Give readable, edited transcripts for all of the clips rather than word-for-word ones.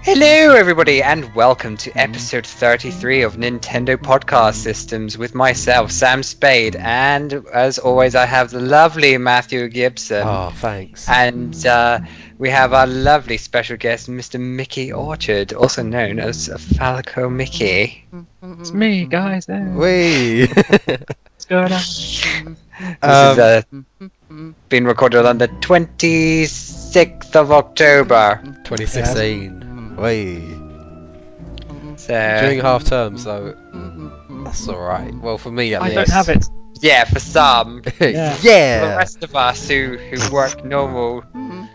Hello everybody and welcome to episode 33 of Nintendo Podcast Systems with myself, Sam Spade, and as always I have the lovely Matthew Gibson. Oh, thanks. And we have our lovely special guest, Mr. Micky Orchard, also known as Falco Mickey. It's me, guys. Whee! What's going on? This is being recorded on the 26th of October 2016. Whee! So, During half term, so that's alright. Well, for me at I least. don't have it. yeah, for some. Yeah. For the Yeah! rest of us who work normal,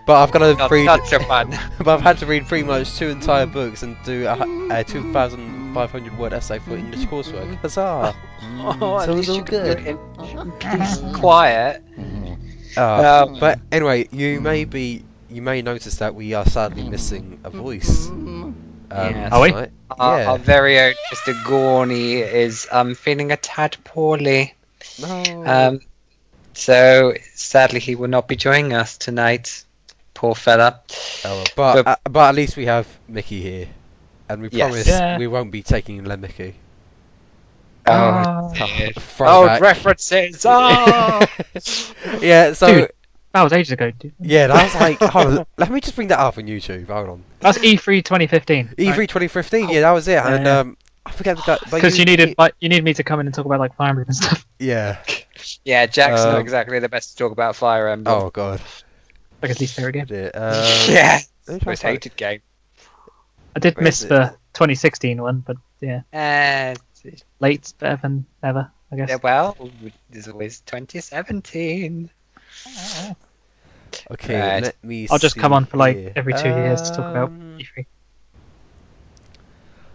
But I've got to read. not so fun. But I've had to read pretty much 2 entire books and do a 2,500 word essay for English coursework. Huzzah! Oh, at So least it's all you good. can peace and quiet. But anyway, you may notice that we are sadly missing a voice. Yes. Are we? tonight. Our very own Mr. Gorney is feeling a tad poorly. No. So sadly he will not be joining us tonight. Poor fella. Oh, but at least we have Mickey here, and we Yes. promise Yeah. we won't be taking Mickey. Oh, Oh. dear. Throwback. Old references. Oh. Yeah, so Dude. That was ages ago, dude. yeah, that was like, hold on, let me just bring that up on YouTube. Hold on, That's E3 2015. E3 2015. Yeah, that was it. And Yeah. I forget that Because you needed me to come in and talk about like Fire Emblem and stuff. Yeah. Yeah, Jack's not Um, exactly the best to talk about Fire Emblem. Oh god. Like his least favorite game. Yeah, let me try most and find- hated game. I did Where miss is it? the 2016 one, but yeah, late's better than ever, I guess. well, there's always 2017. Okay, Right. let me. I'll just see come on for like here. every 2 years to talk about Um, E3.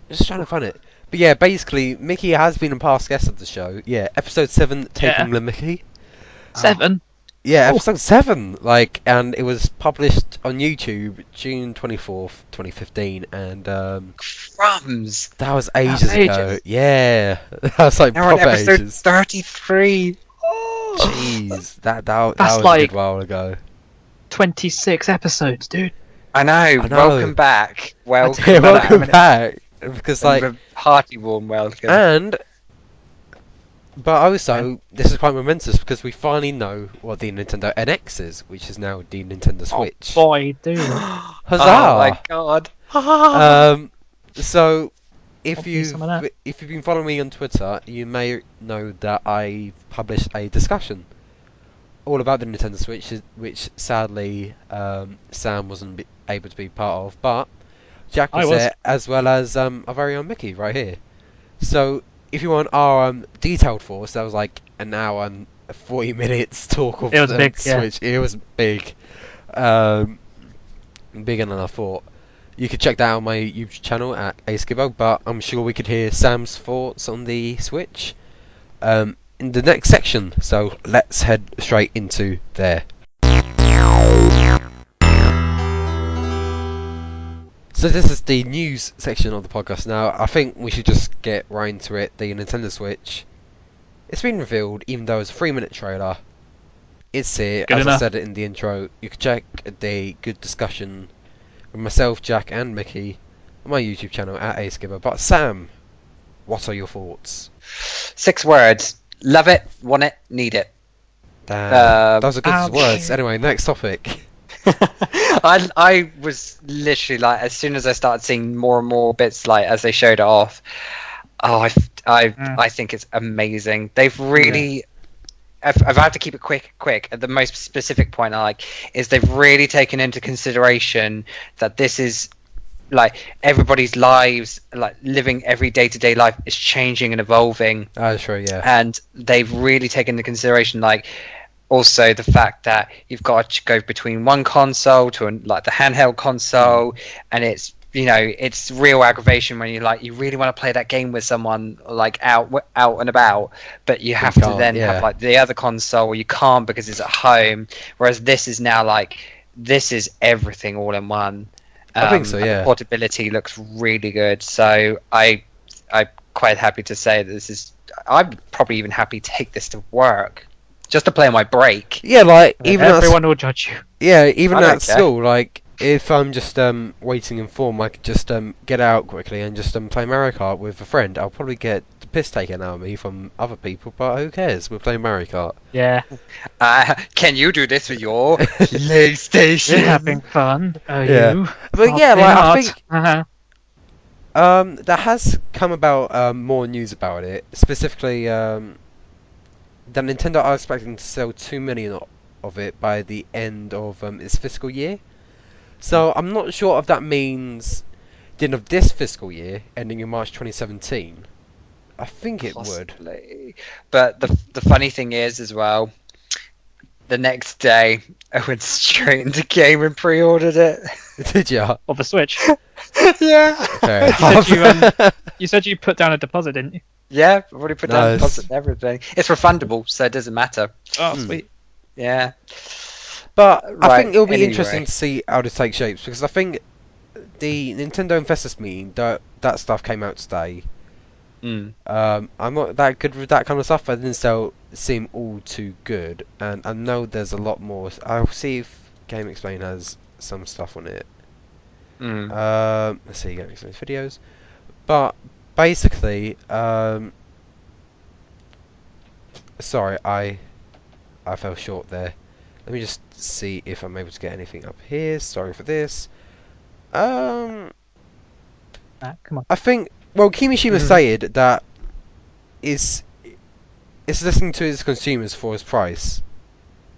Just trying to find it. But yeah, basically, Mickey has been a past guest of the show. Yeah, episode 7, Taking the Mickey. 7. Yeah, Oh. episode 7. Like, and it was published on YouTube June 24th, 2015, and Crumbs. that was ages ago. ages. Yeah, that was like Now we're on proper episode ages. 33. Jeez, that was That's a like- good while ago. 26 episodes, dude. I know. know. Welcome back. Welcome Yeah, back. welcome back. Because like, A hearty warm welcome. but also this is quite momentous because we finally know what the Nintendo NX is, which is now the Nintendo Switch. Oh boy, dude. Huzzah! Oh my god. So if Want me some of that? you've been following me on Twitter, you may know that I published a discussion all about the Nintendo Switch, which sadly Sam wasn't able to be part of, but Jack was I was. there, as well as our very own Mickey right here. So if you want our detailed thoughts, that was like an hour and 40 minutes talk of It was the big, yeah. Switch. It was big, bigger than I thought. You could check that out on my YouTube channel at Askibbo, but I'm sure we could hear Sam's thoughts on the Switch in the next section. So let's head straight into there. So this is the news section of the podcast now. I think we should just get right into it. The Nintendo Switch. It's been revealed, even though it's a 3-minute trailer. It's here, Good as I enough. said it in the intro. You can check the good discussion with myself, Jack, and Mickey on my YouTube channel at Askibber. But Sam, what are your thoughts? 6 words. Love it, want it, need it. Damn, those are good ouch. words. Anyway, next topic. I was literally like, as soon as I started seeing more and more bits, like as they showed it off, I think it's amazing. They've really, I've had to keep it quick. The most specific point I like is they've really taken into consideration that this is like everybody's lives, like living every day-to-day life is changing and evolving. Oh, sure, yeah. And they've really taken into consideration like also the fact that you've got to go between one console to like the handheld console, and it's it's real aggravation when you really want to play that game with someone like out and about, but you have to then have like the other console, or you can't because it's at home. Whereas this is now like this is everything all in one. I think so. Yeah. The portability looks really good, so I'm quite happy to say that this is. I'm probably even happy to take this to work. Just to play on my break. Yeah, like even everyone will judge you. Yeah, even at school, like if I'm just waiting in form, I could just get out quickly and just play Mario Kart with a friend. I'll probably get the piss taken out of me from other people, but who cares? We're playing Mario Kart. Yeah. Can you do this with your PlayStation? You're having fun, are you? But yeah, like I think there has come about more news about it, specifically. That Nintendo are expecting to sell 2 million of it by the end of its fiscal year. So I'm not sure if that means the end of this fiscal year, ending in March 2017. I think it would. But the funny thing is as well, the next day I went straight into game and pre-ordered it. Did you? Of the Switch? Yeah. You said you put down a deposit, didn't you? Yeah, I've already put down a deposit and everything. It's refundable, so it doesn't matter. Oh, sweet. Yeah. But I think it'll be interesting to see how this takes shapes, because I think the Nintendo Investors meeting, that stuff came out today. I'm not that good with that kind of stuff. I didn't seem all too good, and I know there's a lot more. I'll see if Game Explain has some stuff on it. Let's see, Game Explain videos. But basically, sorry, I fell short there. Let me just see if I'm able to get anything up here. Sorry for this. Come on. I think. Well, Kimishima said that it's listening to his consumers for his price.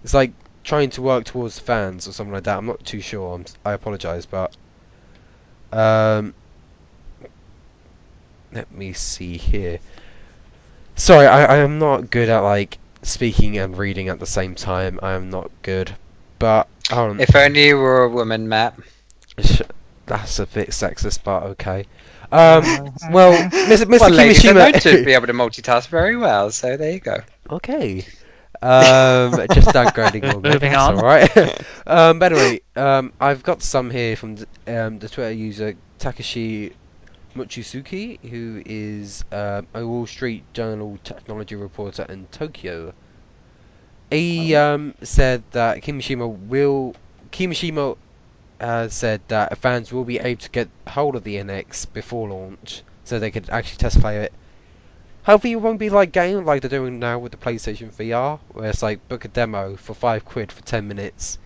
It's like trying to work towards fans or something like that. I'm not too sure. I apologise, but let me see here. Sorry, I am not good at like speaking and reading at the same time. I am not good, but if only you were a woman, Matt. That's a bit sexist, but okay. Well, Mr. Ladies are known Kimishima to be able to multitask very well, so there you go. Okay. Just downgrading on that. Moving on. Alright. But anyway, I've got some here from the Twitter user Takeshi Mochizuki, who is a Wall Street Journal technology reporter in Tokyo. He said that Kimishima said that fans will be able to get hold of the NX before launch, so they could actually test play it. Hopefully it won't be like game like they're doing now with the PlayStation VR, where it's like book a demo for £5 for 10 minutes,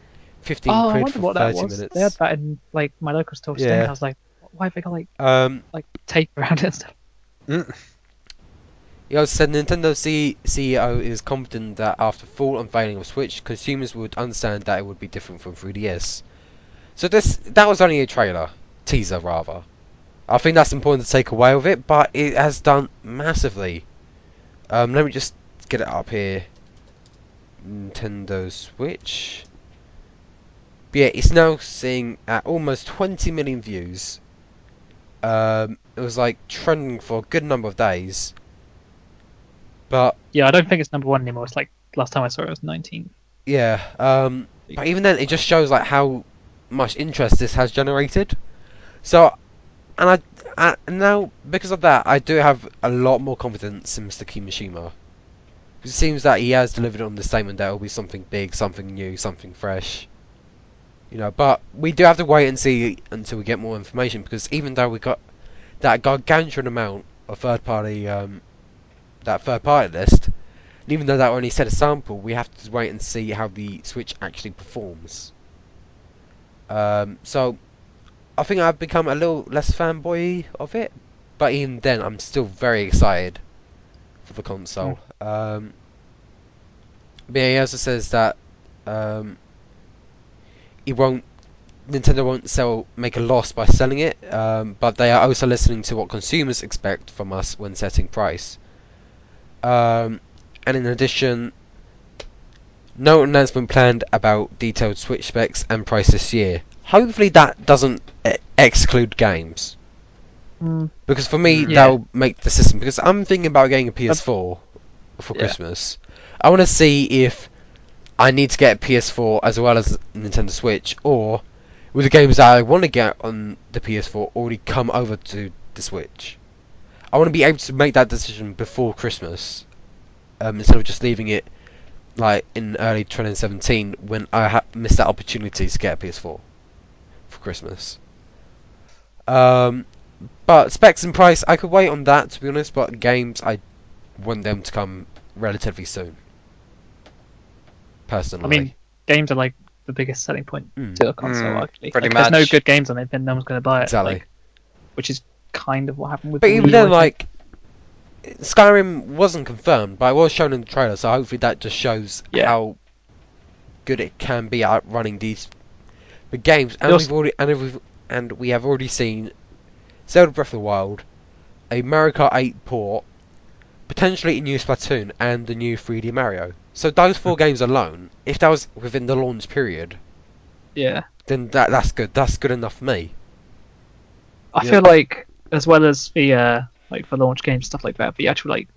15 quid for 30 minutes. They had that in like my local store today. I was like, why have they got like tape around it and stuff? He also said Nintendo CEO is confident that after full unveiling of Switch, consumers would understand that it would be different from 3DS. So that was only a teaser rather. I think that's important to take away with it, but it has done massively. Let me just get it up here. Nintendo Switch. But yeah, it's now seeing at almost 20 million views. It was like trending for a good number of days. But yeah, I don't think it's number 1 anymore. It's like last time I saw it was 19. Yeah. But even then, it just shows like how much interest this has generated. So, and I now because of that, I do have a lot more confidence in Mr. Kimishima. It seems that he has delivered on the statement that it will be something big, something new, something fresh. You know, but we do have to wait and see until we get more information, because even though we got that gargantuan amount of third-party list, and even though that only set a sample, we have to wait and see how the Switch actually performs. So I think I've become a little less fanboy of it, but even then I'm still very excited for the console. But yeah, he also says that Nintendo won't make a loss by selling it, but they are also listening to what consumers expect from us when setting price. And in addition, no announcement planned about detailed Switch specs and price this year. Hopefully that doesn't exclude games. Because for me, Yeah. that'll make the system. Because I'm thinking about getting a PS4 for Christmas. I want to see if I need to get a PS4 as well as Nintendo Switch, or will the games that I want to get on the PS4 already come over to the Switch. I want to be able to make that decision before Christmas, instead of just leaving it like in early 2017 when I missed that opportunity to get a PS4 for Christmas. But specs and price, I could wait on that, to be honest. But games, I want them to come relatively soon. Personally, I mean, games are like the biggest selling point to a console. Actually, pretty if there's no much. good games on it, then no one's going to buy it. Exactly. Like, which is kind of what happened with. But Wii even U, then, I think. like, Skyrim wasn't confirmed, but it was shown in the trailer, so hopefully that just shows how good it can be at running these big games. And we have already seen Zelda Breath of the Wild, a Mario Kart 8 port, potentially a new Splatoon, and the new 3D Mario. So those 4 games alone, if that was within the launch period, then that's good. That's good enough for me. I feel like, as well as the like for launch games stuff like that, the actual like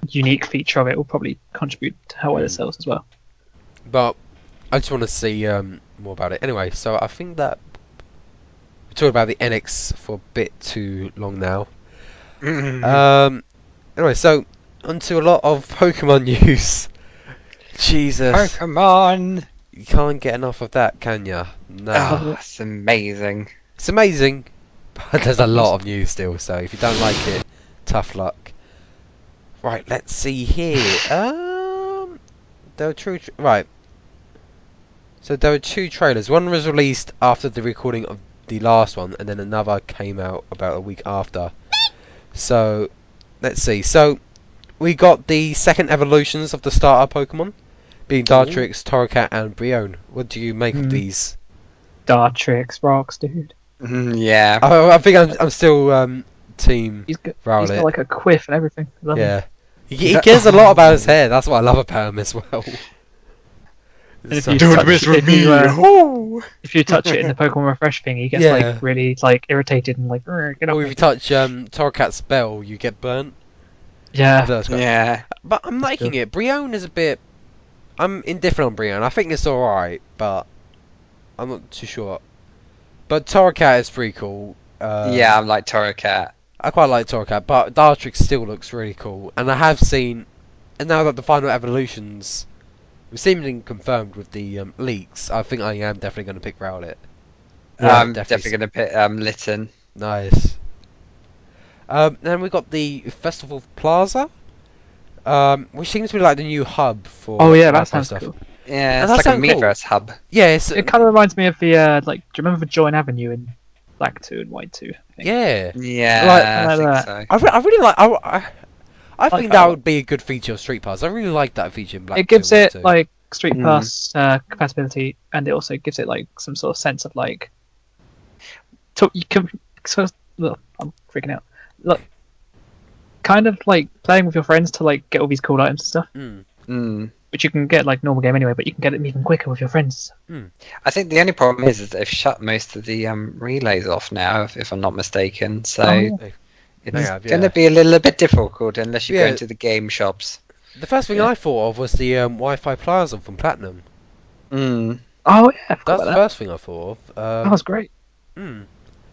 unique feature of it will probably contribute to how well it sells as well. But I just want to see more about it. Anyway, so I think that we talked about the NX for a bit too long now. Anyway, so onto a lot of Pokemon news. Jesus. Pokemon! You can't get enough of that, can ya? No. Oh, it's amazing. It's amazing, but there's a lot of news still, so if you don't like it, tough luck. Right, let's see here. There were right. So there were 2 trailers. One was released after the recording of the last one, and then another came out about a week after. So, let's see. So, we got the second evolutions of the starter Pokemon, being Dartrix, Torracat, and Brionne. What do you make of these? Dartrix rocks, dude. Yeah. I think I'm still team He's got Rowlet. like a quiff and everything. I love him. Yeah. He cares a lot about his hair. That's what I love about him as well. And if So- you Don't touch mess it- with if me. you, Oh. If you touch it in the Pokemon Refresh thing, he gets Yeah. like really like irritated and like get off Or if me. you touch Torracat's spell, you get burnt. Yeah. That's great. Yeah. But I'm liking it. Brionne is a bit... I'm indifferent on Brionne. I think it's alright, but I'm not too sure. But Torracat is pretty cool. Yeah, I'm like Torracat. I quite like Torracat, but Dartrix still looks really cool. And I have seen... And now that the final evolutions... We've seemingly confirmed with the leaks, I think I am definitely going to pick Rowlet. I'm definitely going to pick Litten. Nice. Then we got the Festival Plaza, which seems to be like the new hub for. Oh yeah, that Wi-Fi sounds stuff. cool. Yeah, that it's like a sounds cool. Miiverse hub. Yeah, it's, It kind of reminds me of the like. Do you remember the Join Avenue in Black 2 and White 2? I think? yeah. Yeah, Like I think that. so. I really like. I Like think that that one. would be a good feature of Street Pass. I really like that feature in Black. It gives 2 and it White 2. like Street Pass compatibility, and it also gives it like some sort of sense of like. You can look, I'm freaking out. Look, kind of like playing with your friends to like get all these cool items and stuff, which you can get like normal game anyway, but you can get them even quicker with your friends. I think the only problem is they've shut most of the relays off now, if I'm not mistaken. So it's They have, going yeah. to be a little bit difficult unless you Yeah. go into the game shops. The first thing I thought of was the Wi-Fi Plaza from Platinum. Mm. Oh yeah, I forgot That's the about first thing I thought of. that was great. mm.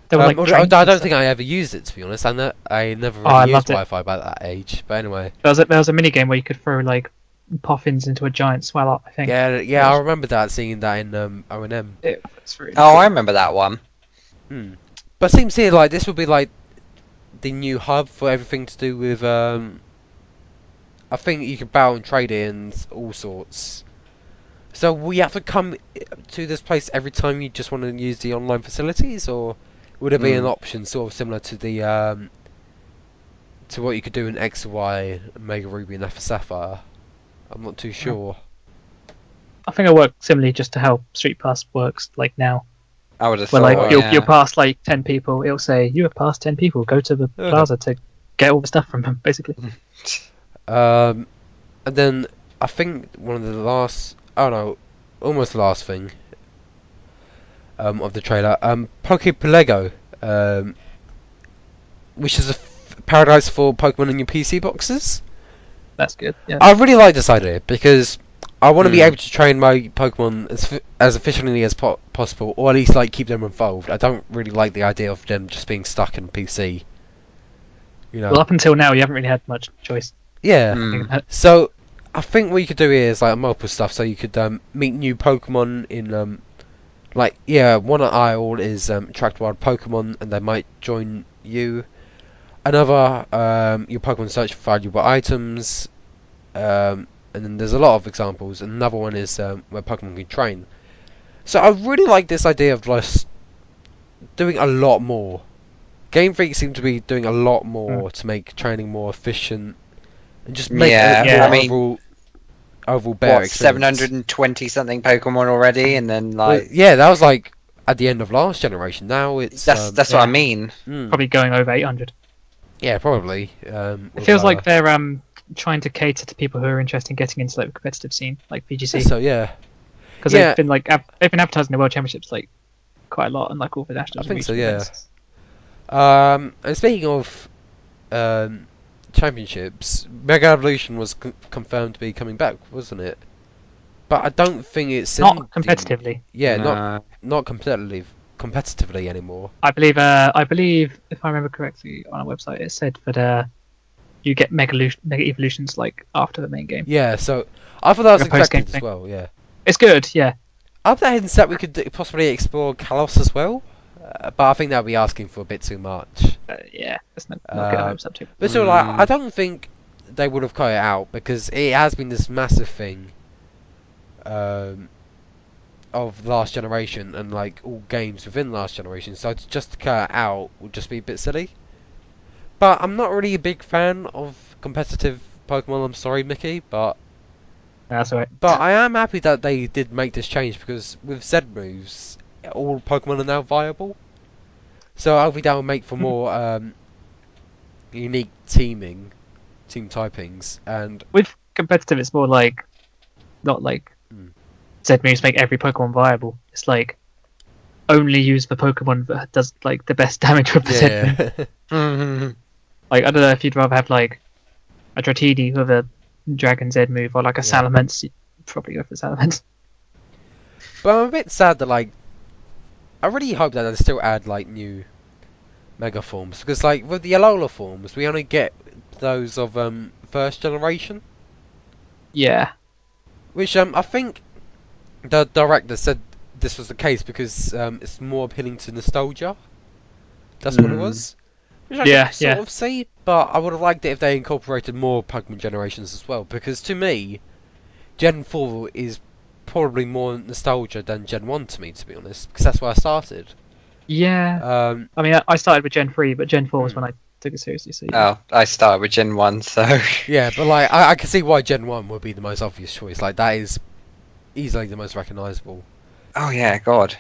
There were like Although trains I and don't stuff. think I ever used it, to be honest. I never I really used loved it. Wi-Fi by that age. But anyway, There was a mini game where you could throw like puffins into a giant swell up. I think. yeah, I remember that, seeing that in O&M. It's really Oh, cool. I remember that one. But it seems here like this would be like the new hub for everything to do with. I think you can battle and trade in all sorts. So will you have to come to this place every time you just want to use the online facilities, or would it be an option sort of similar to the to what you could do in X, Y, Mega Ruby and Alpha Sapphire? I'm not too sure. I think it worked similarly just to how Street Pass works like now. I would have Where thought. like you'll pass like 10 people, it'll say you have passed 10 people. Go to the plaza to get all the stuff from them, basically. And then I think one of the last, almost the last thing of the trailer, Poképelego, which is a paradise for Pokemon in your PC boxes. That's good. Yeah. I really like this idea because I want to be able to train my Pokemon as efficiently as possible, or at least like keep them involved. I don't really like the idea of them just being stuck in PC. You know. Well, up until now, you haven't really had much choice. Yeah. So I think what you could do here is like multiple stuff. So you could meet new Pokemon in one aisle is attract wild Pokemon, and they might join you. Another, your Pokemon search for valuable items, and then there's a lot of examples. Another one is where Pokemon can train. So I really like this idea of just doing a lot more. Game Freak seem to be doing a lot more to make training more efficient and just make overall better experience. 720 something Pokemon already, and then like that was like at the end of last generation. Now it's that's what I mean. Probably going over 800. Yeah, probably. It feels like they're trying to cater to people who are interested in getting into like the competitive scene, like VGC. So yeah, because they've been advertising the World Championships like quite a lot, and like all the nationals. I think so. Yeah. And speaking of championships, Mega Evolution was confirmed to be coming back, wasn't it? But I don't think it's not competitively. Yeah, not competitively anymore. I believe if I remember correctly on our website, it said that you get Mega Evolutions like after the main game. Yeah, so I thought that was expected as well. Yeah, it's good. Yeah. Up that hidden set, we could possibly explore Kalos as well. But I think that would be asking for a bit too much. Yeah, that's not good hopes up to. But still, I don't think they would have cut it out because it has been this massive thing of last generation and like all games within last generation. So just to cut it out would just be a bit silly. But I'm not really a big fan of competitive Pokemon. I'm sorry, Mickey, but that's alright. But I am happy that they did make this change because with Z moves, all Pokemon are now viable. So hopefully that will make for more unique team typings. And with competitive, it's more like not like Z moves make every Pokemon viable. It's like only use the Pokemon that does like the best damage with the Z move. Like I don't know if you'd rather have like a Dratini with a Dragon Z move or like a Salamence. You'd probably go for Salamence. But I'm a bit sad that like I really hope that they still add like new Mega forms because like with the Alola forms we only get those of first generation. Yeah. Which I think the director said this was the case because it's more appealing to nostalgia. That's what it was. Which I can sort of see, but I would have liked it if they incorporated more Pokemon generations as well because to me, Gen 4 is probably more nostalgia than Gen 1 to me, to be honest, because that's where I started. Yeah. I mean, I started with Gen 3, but Gen 4 was when I took it seriously. So I started with Gen 1, so... Yeah, but like, I can see why Gen 1 would be the most obvious choice. Like, that is easily the most recognisable. Oh yeah, God.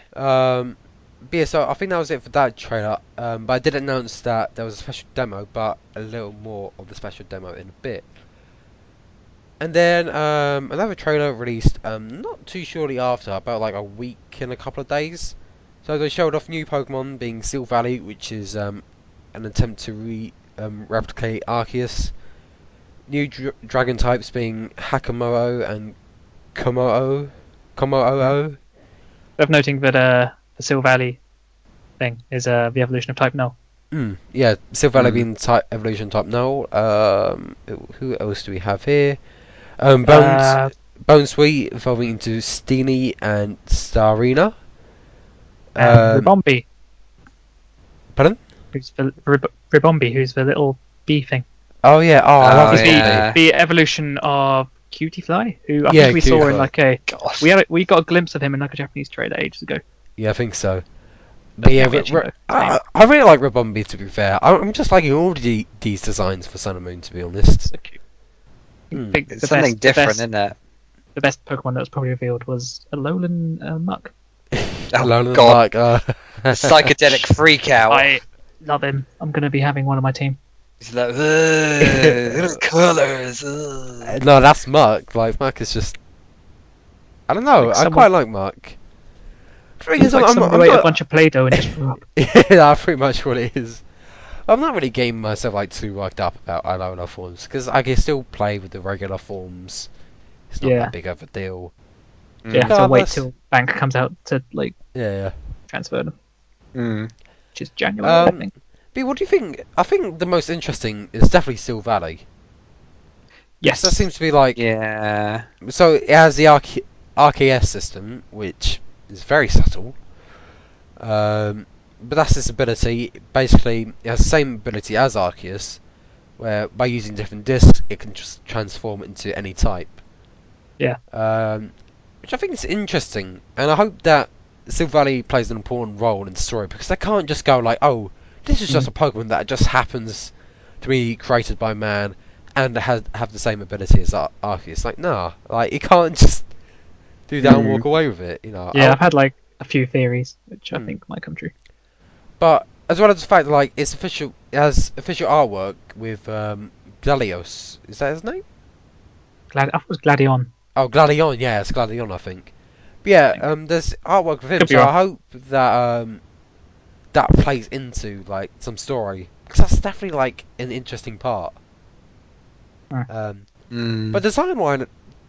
But yeah, so I think that was it for that trailer. But I did announce that there was a special demo, but a little more of the special demo in a bit. And then another trailer released not too shortly after, about like a week and a couple of days. So they showed off new Pokemon being Steel Valley, which is an attempt to replicate Arceus. New dragon types being Hakamoto and Komodo. Worth noting that the Steel Valley thing is the evolution of Type Null. Yeah, Steel Valley being evolution type Null. Who else do we have here? Bonesweet evolving into Steenie and Starina. Ribombi. Pardon? Who's the Ribombi? Who's the little bee thing? Oh yeah. Oh, I love this. The evolution of Cutie Fly, who I think we saw in like a. Gosh. We got a glimpse of him in like a Japanese trailer ages ago. Yeah, I think so. But yeah, I really like Ribombi, to be fair. I'm just liking all these designs for Sun and Moon, to be honest. So cute. It's something different, isn't it? The best Pokemon that was probably revealed was a Alolan Muck. Oh God! Psychedelic freak out. I love him. I'm gonna be having one on my team. He's like, little colours. No, that's Muck. Like Muck is just. I don't know. I quite like Muck. thing is, It's like I'm somebody ate a not. bunch of Play-Doh and just threw up. Yeah, that's pretty much what it is. I'm not really getting myself like too worked up about Alola forms because I can still play with the regular forms. It's not Yeah. that big of a deal. You have to wait Regardless- till Bank comes out to like Yeah. transfer them, Mm. which is January, I think. But what do you think? I think the most interesting is definitely Steel Valley. Yes. That seems to be like Yeah. so. It has the RKS system, which is very subtle. But that's its ability. Basically, it has the same ability as Arceus, where by using different discs, it can just transform into any type. Yeah. Which I think is interesting, and I hope that Steel Valley plays an important role in the story because they can't just go like, "Oh, this is just a Pokemon that just happens to be created by man and have the same ability as Arceus." Like, nah, like you can't just do that and walk away with it, you know. Yeah, I've had like a few theories, which I think might come true. But as well as the fact that like it has official artwork with Gladios. Is that his name? I thought it was Gladion. Oh, Gladion. Yeah, it's Gladion, I think. But yeah, there's artwork with him, Could be so I wrong. hope that that plays into like some story because that's definitely like an interesting part. Mm. But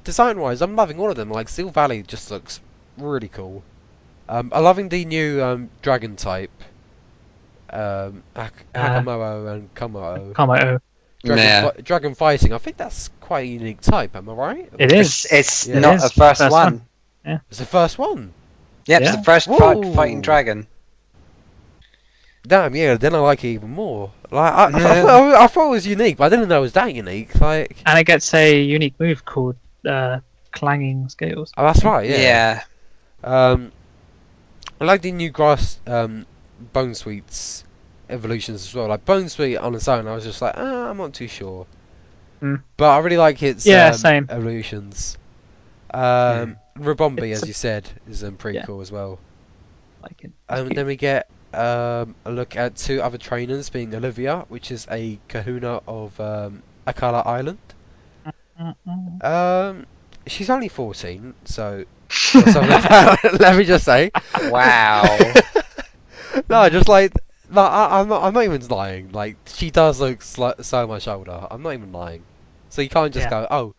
design-wise, I'm loving all of them. Like Steel Valley just looks really cool. I'm loving the new dragon type. Hakamoto and Komodo. Komodo. Dragon fighting. I think that's quite a unique type. Am I right? It is. It's Yeah. not It the is. first First one. It's the first one. Yep, Yeah. it's the first Whoa. fighting dragon. Damn, yeah. Then I like it even more. Like Yeah. I thought it was unique, but I didn't know it was that unique. Like, And it gets a unique move called Clanging Scales. oh, that's right. Yeah. I like the new grass Bone Sweets evolutions as well. Like Bone Sweet on its own, I was just like, I'm not too sure. But I really like its same. evolutions. Rabombi, It's as you said, is pretty Yeah. cool as well. Like it. And then we get a look at two other trainers, being Olivia, which is a kahuna of Akala Island. She's only 14, so let me just say. Wow. No, just like no, I'm not even lying. Like she does look so much older. I'm not even lying. So you can't just Yeah. go, oh,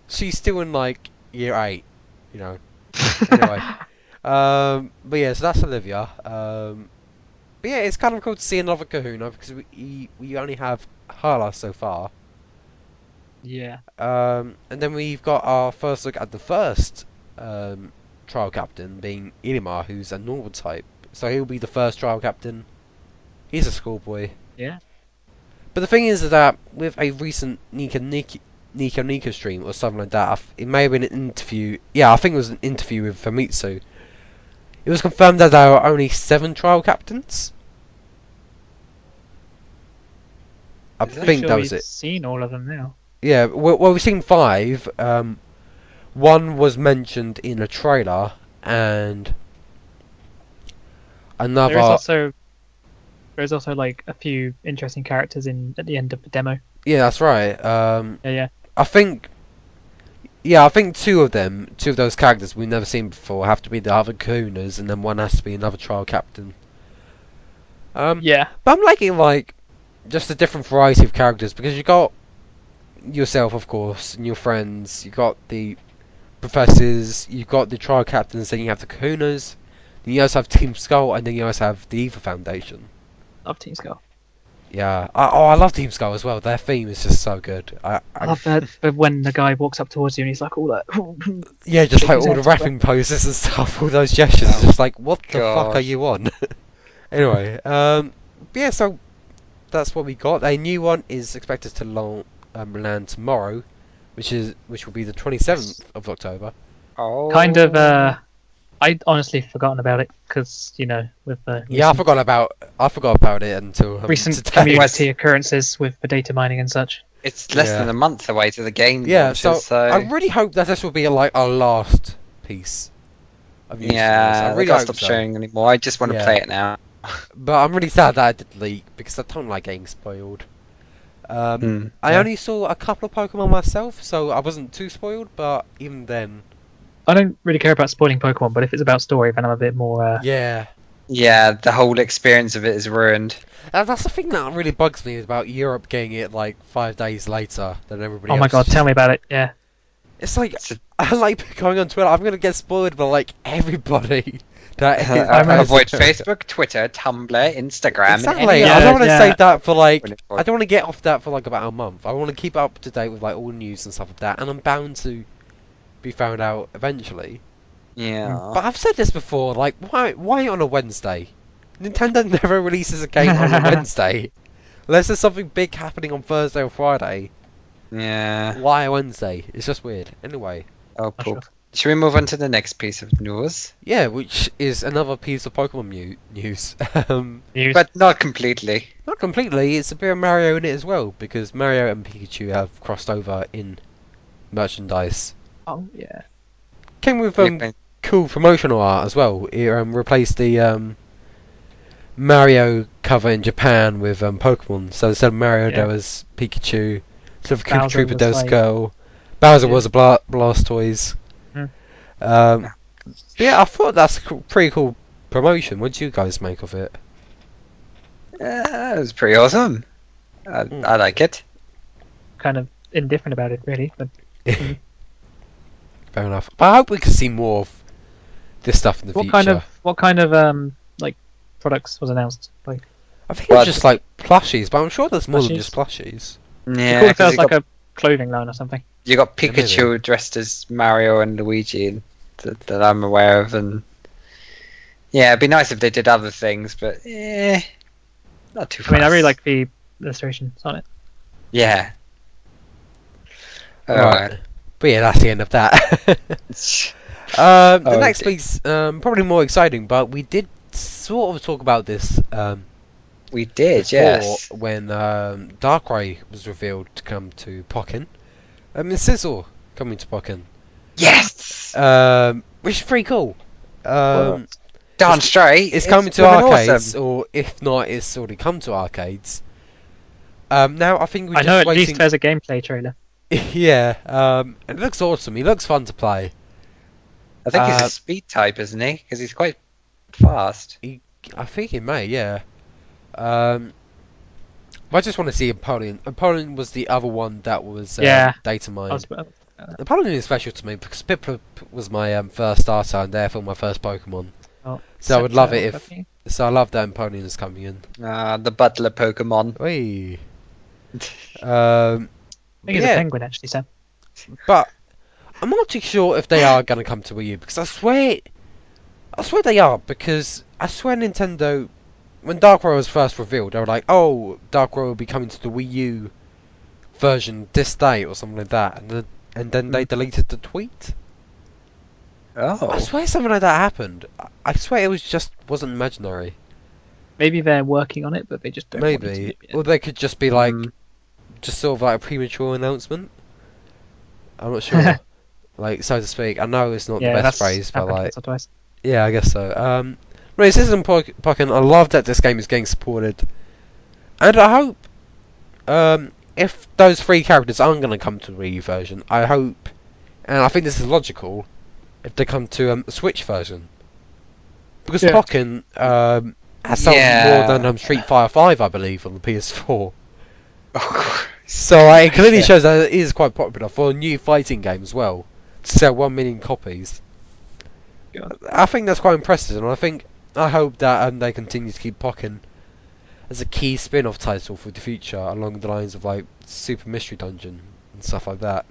she's still in like year 8, you know. Anyway, but yeah, so that's Olivia. But yeah, it's kind of cool to see another Kahuna because we only have Hala so far. Yeah. And then we've got our first look at the first trial captain, being Ilimar, who's a normal type. So he'll be the first trial captain. He's a schoolboy. Yeah. But the thing is that with a recent Nika stream or something like that, it may have been an interview. Yeah, I think it was an interview with Famitsu. It was confirmed that there are only 7 trial captains. I think that was we've it. Seen all of them now. Yeah, well, we've seen 5. One was mentioned in a trailer, and another. There's also like a few interesting characters at the end of the demo. Yeah, that's right. Yeah. I think 2 of those characters we've never seen before have to be the other Kahunas, and then one has to be another trial captain. Yeah. But I'm liking like just a different variety of characters because you got yourself, of course, and your friends. You got the professors. You got the trial captains. Then you have the Kahunas. Then you also have Team Skull, and then you also have the Ether Foundation. Love Team Skull. Yeah. I love Team Skull as well. Their theme is just so good. I love that. But when the guy walks up towards you and he's like all that. Yeah, just like Shakes all the his head. rapping poses and stuff, all those gestures, it's just like, what the fuck are gosh. you on? Anyway, yeah, so that's what we got. A new one is expected to land tomorrow, which will be the 27th of October. Oh. Kind of. I'd honestly forgotten about it because with the Yeah, I forgot about it until recent today. community occurrences with the data mining and such. It's less Yeah. than a month away to the game Yeah, launches, so I really hope that this will be like our last piece of news. yeah, I they really gotta hope stop so. showing anymore. I just want to Yeah. play it now. But I'm really sad that it did leak because I don't like getting spoiled. I Yeah. only saw a couple of Pokemon myself, so I wasn't too spoiled. But even then, I don't really care about spoiling Pokemon, but if it's about story, then I'm a bit more. Yeah. Yeah, the whole experience of it is ruined. That's the thing that really bugs me about Europe getting it like 5 days later than everybody else. Oh my god, tell me about it. Yeah. It's like, I like going on Twitter, I'm going to get spoiled by like everybody. Avoid Facebook, Twitter, Tumblr, Instagram. Exactly. Yeah, I don't want to yeah. say that for like, I don't want to get off that for like about a month. I want to keep up to date with like all news and stuff like that, and I'm bound to be found out eventually. Yeah. But I've said this before, like, why on a Wednesday? Nintendo never releases a game on a Wednesday. Unless there's something big happening on Thursday or Friday. Yeah. Why Wednesday? It's just weird. Anyway. Oh, poop. Should we move on to the next piece of news? Yeah, which is another piece of Pokemon news. News. But not completely. Not completely, it's a bit of Mario in it as well, because Mario and Pikachu have crossed over in merchandise. Oh yeah. Came with cool promotional art as well. It replaced the Mario cover in Japan with Pokemon. So instead of Mario, there was Pikachu. Instead of Koopa Bowser Troopa, there was was Skull. Bowser was a Blastoise. Yeah, I thought that's a pretty cool promotion. What do you guys make of it? It was pretty awesome. I like it. Kind of indifferent about it, really. But Fair enough. But I hope we can see more of this stuff in the future. what kind of like products was announced? Like, I think it's just like plushies, but I'm sure there's more than just plushies. Yeah, it feels like a clothing line or something. You got Pikachu dressed as Mario and Luigi that I'm aware of, and yeah, it'd be nice if they did other things, but not too fast. I mean, I really like the illustrations on it. Yeah. Right. But yeah, that's the end of that. The next piece, probably more exciting, but we did sort of talk about this. We did, yes. When Darkrai was revealed to come to Pokken. Sizzle coming to Pokken. Yes! Which is pretty cool. Darn straight. It's coming to arcades, or if not, it's already come to arcades. Now, I think we're just at waiting... least there's a gameplay trailer. Yeah, it looks awesome. He looks fun to play. I think he's a speed type, isn't he? Because he's quite fast. I think he may, yeah. I just want to see Empoleon. Empoleon was the other one that was data mined. Empoleon is special to me because Piplup was my first starter and therefore my first Pokemon. Oh, so I would love it if... So I love that Empoleon is coming in. The butler Pokemon. Whee. I think it's a penguin, actually, Sam. But I'm not too sure if they are going to come to Wii U because I swear they are, because I swear Nintendo, when Darkrai was first revealed, they were like, oh, Darkrai will be coming to the Wii U version this day or something like that, and then they deleted the tweet. Oh. I swear something like that happened. I swear it wasn't imaginary. Maybe they're working on it, but they just don't want it to be Or they could just be like, just sort of like a premature announcement. I'm not sure. Like, so to speak. I know it's not the best phrase, but like... Yeah, I guess so. Right, this isn't Pokken. I love that this game is getting supported. And I hope, if those 3 characters aren't going to come to the Wii U version, I hope, and I think this is logical, if they come to a Switch version. Because Pokken has sold more than Street Fighter 5, I believe, on the PS4. So it clearly shows that it is quite popular for a new fighting game as well. To sell 1 million copies. I think that's quite impressive, and I hope that they continue to keep Pokken as a key spin-off title for the future, along the lines of like Super Mystery Dungeon and stuff like that.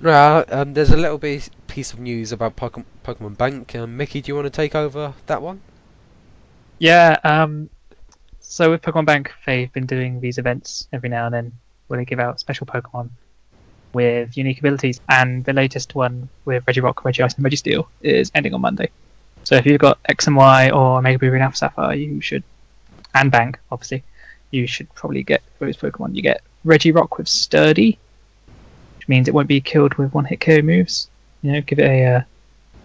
Right, there's a little piece of news about Pokemon Bank. Mickey, do you want to take over that one? Yeah. So with Pokemon Bank, they've been doing these events every now and then where they give out special Pokemon with unique abilities, and the latest one with Regirock, Regice, and Registeel is ending on Monday. So if you've got X and Y or Mega Boomerang Alpha Sapphire, you should, and Bank, obviously, you should probably get those Pokemon. You get Regirock with Sturdy, which means it won't be killed with one-hit KO moves. You know, give it a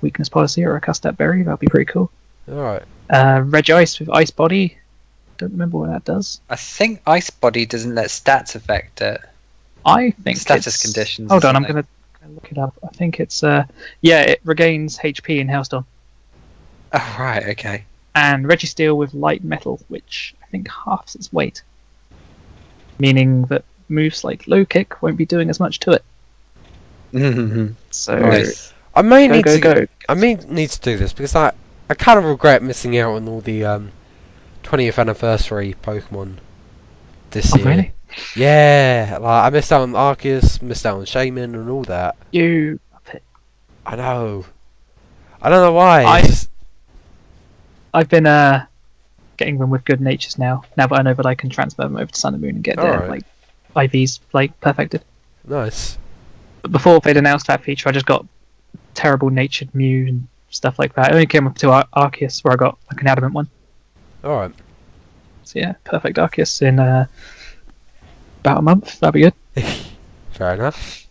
weakness policy or a Custap Berry, that'll be pretty cool. Alright. Regice with Ice Body, don't remember what that does. I think Ice Body doesn't let stats affect it. I think status conditions. Hold on, I'm gonna look it up. I think it's it regains HP in Hailstorm. Oh right, okay. And Registeel with light metal, which I think halves its weight. Meaning that moves like low kick won't be doing as much to it. So Nice. I may need go, to. go. I may need to do this because I kind of regret missing out on all the 20th anniversary Pokemon this year. Really? Yeah, like I missed out on Arceus, missed out on Shaman, and all that. You. I know. I don't know why. I've been getting them with good natures now. Now that I know that I can transfer them over to Sun and Moon and get their Alright. like IVs like perfected. Nice. But before they'd announced that feature, I just got terrible natured Mew and stuff like that. I only came up to Arceus where I got like an adamant one. Alright. So yeah, perfect Arceus in about a month. That'd be good. Fair enough.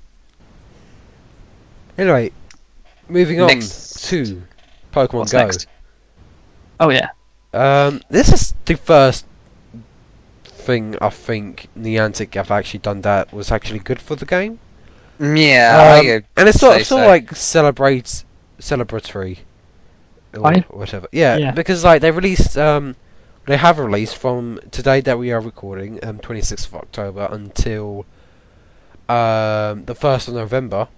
Anyway, moving on Next. to Pokemon What's Go. next? Oh yeah. This is the first thing I think Niantic have actually done that was actually good for the game. Yeah, and it's say sort of like celebratory or I- whatever. Yeah, yeah. because like they have released from today that we are recording, 26th of October until the 1st of November.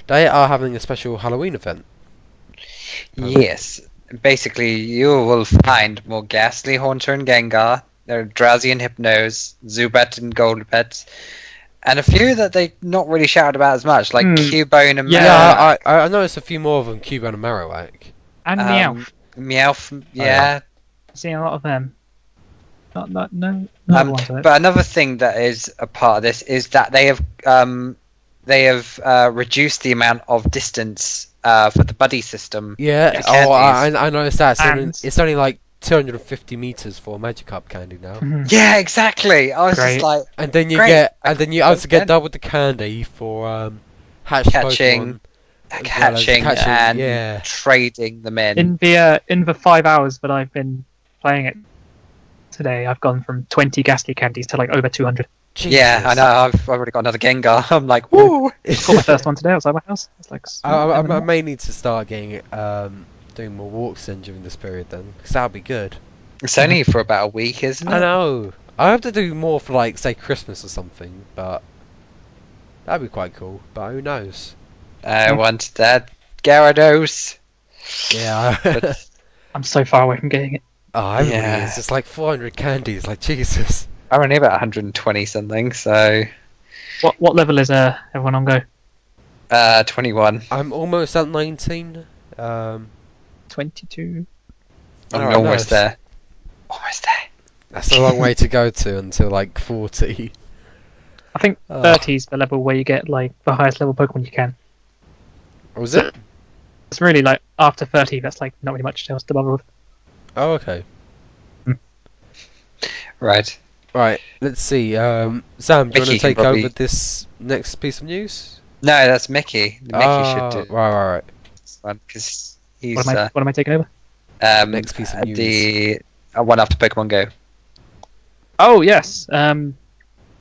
They are having a special Halloween event. Yes. Basically, you will find more Ghastly, Haunter, and Gengar. There are Drowsy and Hypnose, Zubat and Golpet, and a few that they not really shouted about as much, like Cubone and Yeah. Yeah, I noticed a few more of them, Cubone and Marowak. And Meowth. Meowth, yeah. Seeing a lot of them. No other ones on it. But another thing that is a part of this is that they have reduced the amount of distance for the buddy system. Yeah, candies. I noticed that. So And- it's only like 250 meters for a Magikarp candy now. Mhm. Yeah, exactly. I was Great. just like And then you Great. also get Again. double the candy for hatched Catching, Pokemon. catching, catching, and yeah. trading them in. In the 5 hours that I've been playing it today, I've gone from 20 Ghastly candies to like over 200. Yeah, I Jesus. know. I've already got another Gengar. I'm like, woo! Caught my first one today outside my house. It's like I may need to start getting doing more walks then during this period then, because that'll be good. It's only for about a week, isn't it? I know. I have to do more for like say Christmas or something, but that'd be quite cool. But who knows? I want that Gyarados. Yeah. But- I'm so far away from getting it. Oh, everybody Yeah. is. It's like 400 candies. Like Jesus. I'm only about 120 something, so What level is everyone on Go? 21. I'm almost at 19. 22. I'm Alright, almost nice. there. Almost there. That's a long way to go to until like 40. I think Oh. 30 is the level where you get like the highest level Pokemon you can. Was it? It's really like after 30, that's like not really much else to bother with. Oh, okay. Right. Right. Let's see. Sam, do you want Mickey to can take probably- over this next piece of news? No, that's Mickey. Mickey Oh, should do right. this one because he's What am I taking over? Next piece of news. the one after Pokemon Go. Oh yes.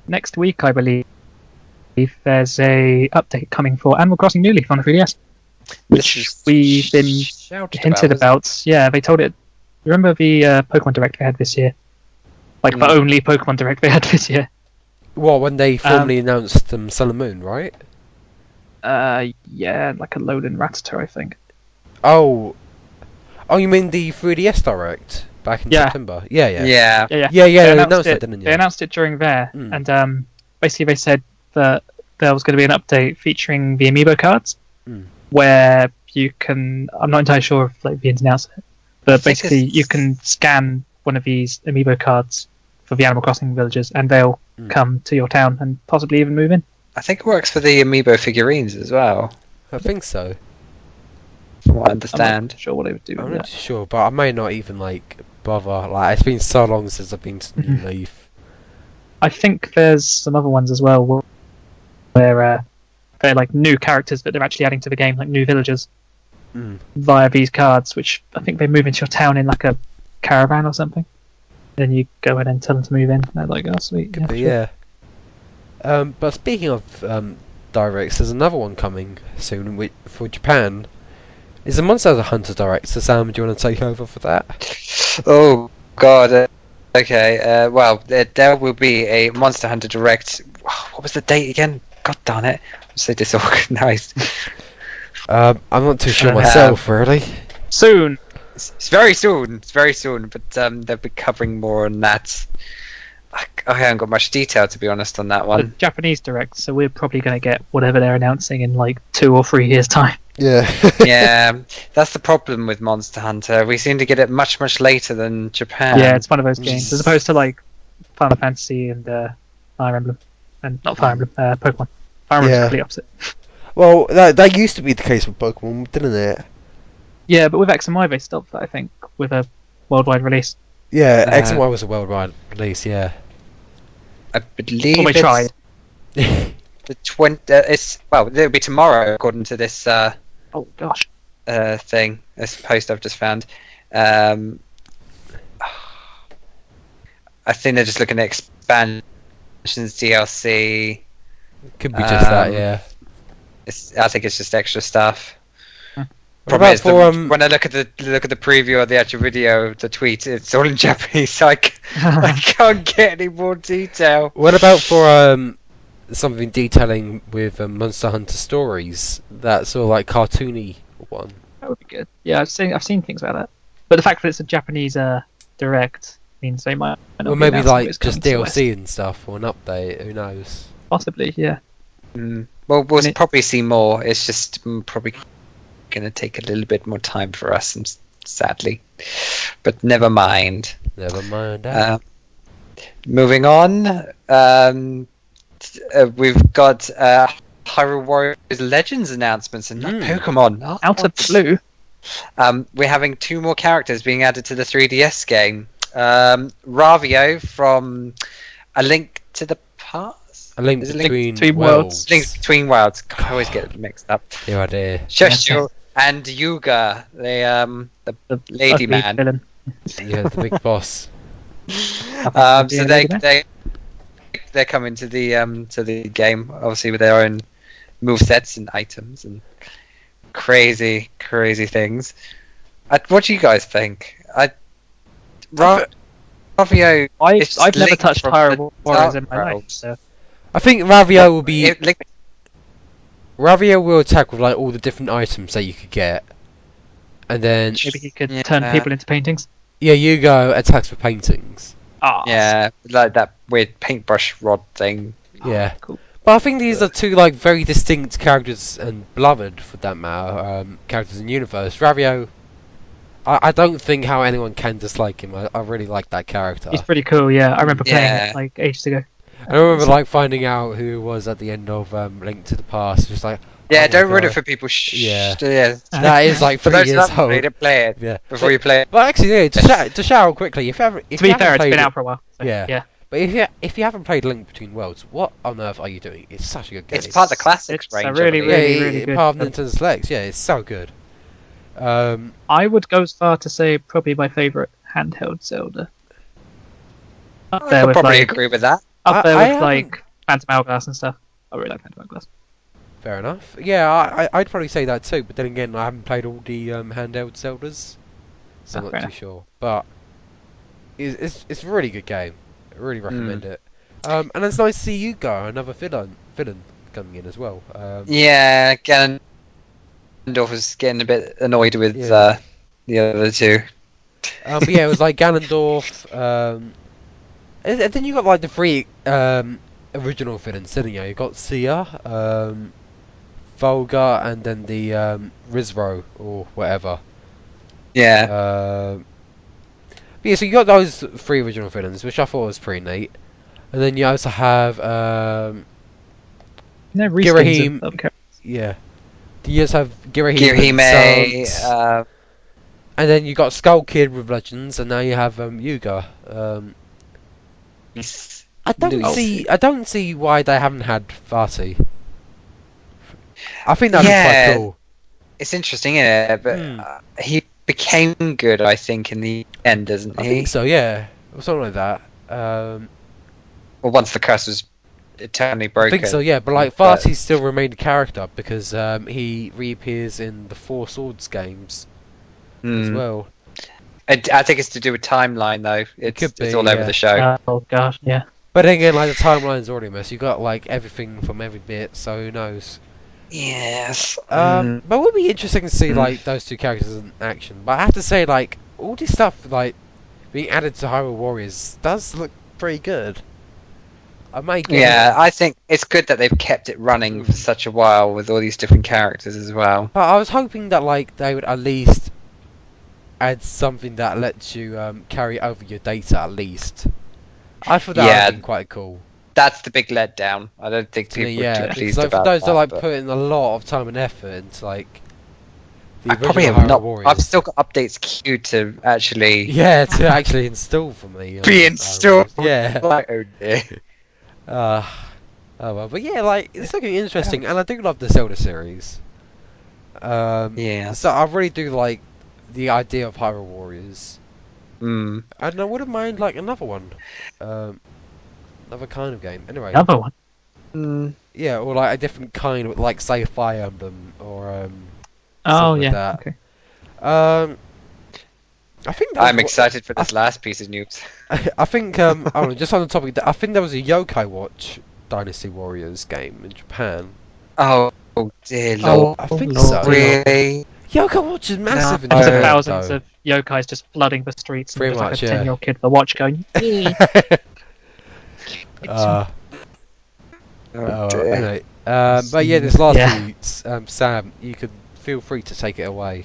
Next week I believe there's a update coming for Animal Crossing New Leaf on the 3DS, which is we've been shouted hinted about. Yeah, they told it. Remember the Pokemon Direct they had this year? Like the only Pokemon Direct they had this year. What, when they formally announced Sun and Moon, right? Yeah, like a Lowland Rattata, I think. Oh, you mean the 3DS Direct back in Yeah. September? Yeah. Yeah. Yeah. They They announced that, it. didn't They you? announced it during there, Mm. and basically they said that there was going to be an update featuring the Amiibo cards, where you can. I'm not entirely sure if like the ins and outs of it, but think basically it's- you can scan one of these Amiibo cards for the Animal Crossing villagers, and they'll come to your town and possibly even move in. I think it works for the Amiibo figurines as well, I think so. from what I I'm understand. not sure what they would do. I'm with not that. too sure, but I may not even like bother. Like it's been so long since I've been to New Leaf. I think there's some other ones as well where they're like new characters that they're actually adding to the game, like new villagers via these cards, which I think they move into your town in like a caravan or something. Then you go in and tell them to move in. And they're like, oh sweet. Could be, sure. yeah. But speaking of directs, there's another one coming soon for Japan. It's a Monster Hunter direct. So Sam, do you want to take over for that? Oh God. Okay. Well, there will be a Monster Hunter Direct. What was the date again? God darn it! I'm so disorganized. I'm not too sure myself, really. Soon. It's very soon. It's very soon. But they'll be covering more on that. I haven't got much detail, to be honest, on that The one. Japanese direct, so we're probably going to get whatever they're announcing in like 2 or 3 years' time. Yeah. Yeah, that's the problem with Monster Hunter. We seem to get it much, much later than Japan. Yeah, it's one of those games, as opposed to like Final Fantasy and Fire Emblem, and not Fire Emblem, Pokemon. Fire Emblem's Yeah. complete opposite. Well, that used to be the case with Pokemon, didn't it? Yeah, but with X and Y they stopped that, I think, with a worldwide release. Yeah, X and Y was a worldwide release. Yeah. I believe Or they it's tried. the 20. It'll be tomorrow, according to this Oh gosh. thing, this post I've just found. I think they're just looking at expansions, DLC. Could be just that. Yeah. I think it's just extra stuff. What Problem about is, for when I look at the preview of the actual video, the tweet, it's all in Japanese, so I can't get any more detail. What about for something detailing with Monster Hunter Stories? That sort of like cartoony one. That would be good. Yeah, I've seen things about that. But the fact that it's a Japanese direct means they might not Or be maybe announcing like it's just coming to the DLC and stuff, or an update. Who knows? West. Possibly, yeah. Well, we'll And it- probably see more. It's just probably going to take a little bit more time for us, and sadly. But never mind. Never mind. Moving on, we've got Hyrule Warriors Legends announcements, and not Pokemon. Out of the blue. We're having 2 more characters being added to the 3DS game. Ravio from A Link to the Past. A Link Is it Link Between Worlds. Link Between Worlds. God, I always get it mixed up. Your idea. Shoshu and Yuga, the lady ugly man. villain. Yeah, the big boss. So they're coming to the game, obviously with their own movesets and items and crazy things. What do you guys think? Ravio. I've never touched from Hyrule the Warriors in Dark my life, World. so I think Ravio will be. Link Ravio will attack with like all the different items that you could get, and then maybe he could turn people into paintings. yeah, Yuga attacks with paintings. Ah, Yeah, like that weird paintbrush rod thing. Yeah, cool. but I think these are 2 like very distinct characters and beloved, for that matter, characters in the universe. Ravio, I don't think how anyone can dislike him. I really like that character. He's pretty cool. Yeah, I remember playing Yeah. it like ages ago. I remember like finding out who it was at the end of Link to the Past. Just like, Yeah, oh my don't ruin it God. for people. Yeah. Yeah. That is like For 3 those years that haven't old. played it, play it Yeah. before you play it. But actually, yeah, to shout out quickly, if To you be haven't fair, it's played been it- out for a while. So, Yeah. yeah. But if you haven't played Link Between Worlds, what on earth are you doing? It's such a good game. It's part of the classics It's a range. I really, believe. really, yeah, really good. part of Nintendo Selects. Yeah, it's so good. I would go as far to say probably my favourite handheld Zelda. Up I there could with probably like, agree with that. up there I with like Phantom Hourglass and stuff. I really like Phantom Hourglass. Fair enough. Yeah, I'd probably say that too. But then again, I haven't played all the handheld Zeldas, so I'm not fair too enough. sure. But it's a really good game. I really recommend it. And it's nice to see Yuga, another villain coming in as well. Yeah, Ganondorf was getting a bit annoyed with Yeah. the other 2. But yeah, it was like Ganondorf. And then you got like the 3 original villains, didn't you? You got Sia, Volga, and then the Rizro or whatever. Yeah. But yeah, so you got those 3 original villains, which I thought was pretty neat. And then you also have No Girahim. respins of other characters. yeah, you just have Girahim, Girahime, and Sans. And then you got Skull Kid with Legends, and now you have Yuga. I don't see why they haven't had Vati. I think that'd be quite cool. It's interesting, isn't it? But he became good, I think, in the end, doesn't he? I think so, yeah, or something like that. Well, once the curse was eternally I broken. think so, yeah. But like, Farty still remained a character because he reappears in the Four Swords games as well. I think it's to do with timeline though. It's all over the show. Oh gosh, yeah. But then again, like the timeline's already messed. You got like everything from every bit, so who knows? Yes. But it would be interesting to see like those two characters in action. But I have to say, like all this stuff like being added to Hyrule Warriors does look pretty good. I might get Yeah, I think it's good that they've kept it running for such a while with all these different characters as well. But I was hoping that like they would at least add something that lets you carry over your data at least. I thought that would have been quite cool. That's the big letdown. I don't think people are too pleased like, about for those that. that like put in a lot of time and effort into like the I probably original have not. Hyrule Warriors. I've still got updates queued to actually to actually install for me. be installed. Yeah. Like, oh dear. Oh well, but yeah, like it's looking interesting, and I do love the Zelda series. Yeah. So I really do like the idea of Hyrule Warriors, Mm. and I wouldn't mind like another one, another kind of game. Anyway. Another one. Yeah, or like a different kind of like say Fire Emblem or Oh something yeah. like Okay. that. I think I'm excited for this last piece of news. I think oh, just on the topic, I think there was a Yokai Watch Dynasty Warriors game in Japan. Oh dear lord. I think Lord. so. Really? Yokai Watch is massive in There's Japan. thousands though. of yokais just flooding the streets, and Pretty there's like much, a yeah. 10-year-old kid with a watch going. Anyway, but yeah, this last tweet, Sam, you could feel free to take it away.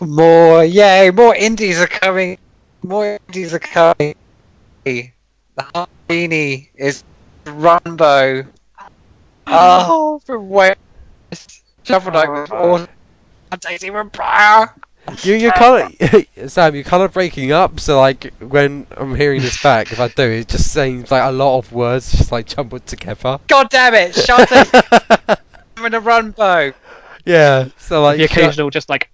More, yay! More indies are coming. More indies are coming. The Harmony is Runbo. Oh, from West. Shuffle Knight with all. Daisy with Power. You're color, Sam, you're color breaking up. So like when I'm hearing this back, if I do, it just seems like a lot of words just like jumbled together. God damn it! Shantae's having a Runbo. Yeah, so like The occasional just like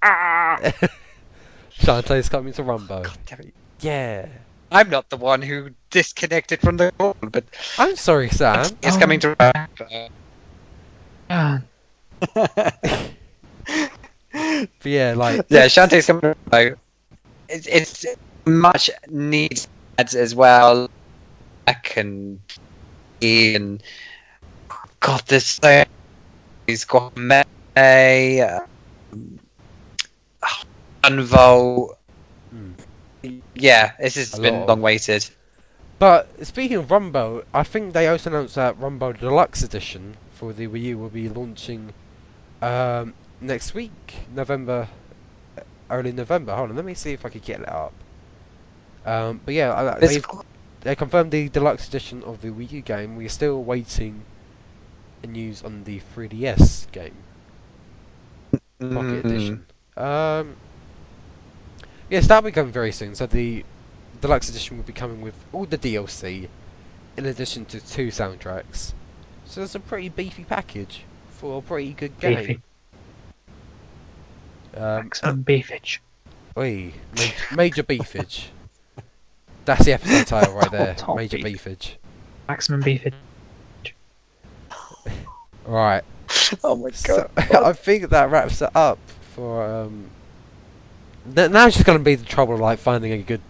Shantae's coming to Rumbo. God damn it. Yeah. I'm not the one who disconnected from the call, but I'm sorry, Sam. it's coming to Runbo. But yeah, like Yeah, Shantae's coming to Runbo. It's much needs as well. Back and Ian. God, this so he's got May, Unvol. Yeah, this has been long waited. But speaking of Rumbo, I think they also announced that Rumbo Deluxe Edition for the Wii U will be launching next week, early November. Hold on, let me see if I can get it up. But yeah, they confirmed the Deluxe Edition of the Wii U game. We're still waiting news on the 3DS game, Pocket Edition. Yes, that'll be coming very soon. So the Deluxe Edition will be coming with all the DLC, in addition to 2 soundtracks. So it's a pretty beefy package for a pretty good game. beefy. Maximum beefage. Oi, Major Beefage. That's the episode title right there. Top Major beef. Beefage. Maximum beefage. Right. Oh my So, god. I think that wraps it up for now it's just gonna be the trouble of like finding a good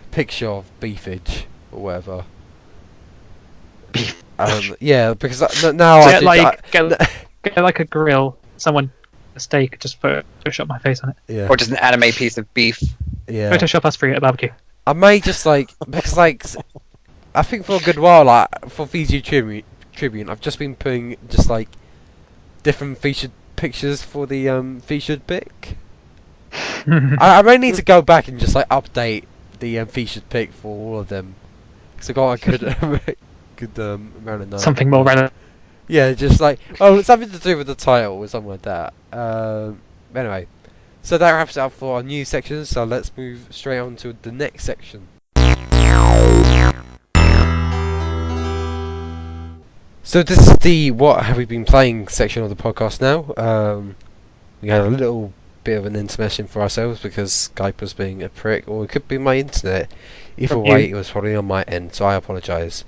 picture of Beefage or whatever. Yeah, because now Get like a grill. Someone a steak. Just Photoshop my face on it. yeah, Or just an anime piece of beef. yeah. Photoshop us free at a barbecue. I may just like because like I think for a good while like for Fiji Tribune I've just been putting just like different featured pictures for the featured pic. I may need to go back and just like update the featured pic for all of them because I got a good amount of notes. Something more relevant. Yeah, just like something to do with the title or something like that. Anyway, so that wraps it up for our news section. So let's move straight on to the next section. So this is the what have we been playing section of the podcast now. We had a little bit of an intermission for ourselves because Skype was being a prick, or it could be my internet. Either way, it was probably on my end, so I apologise.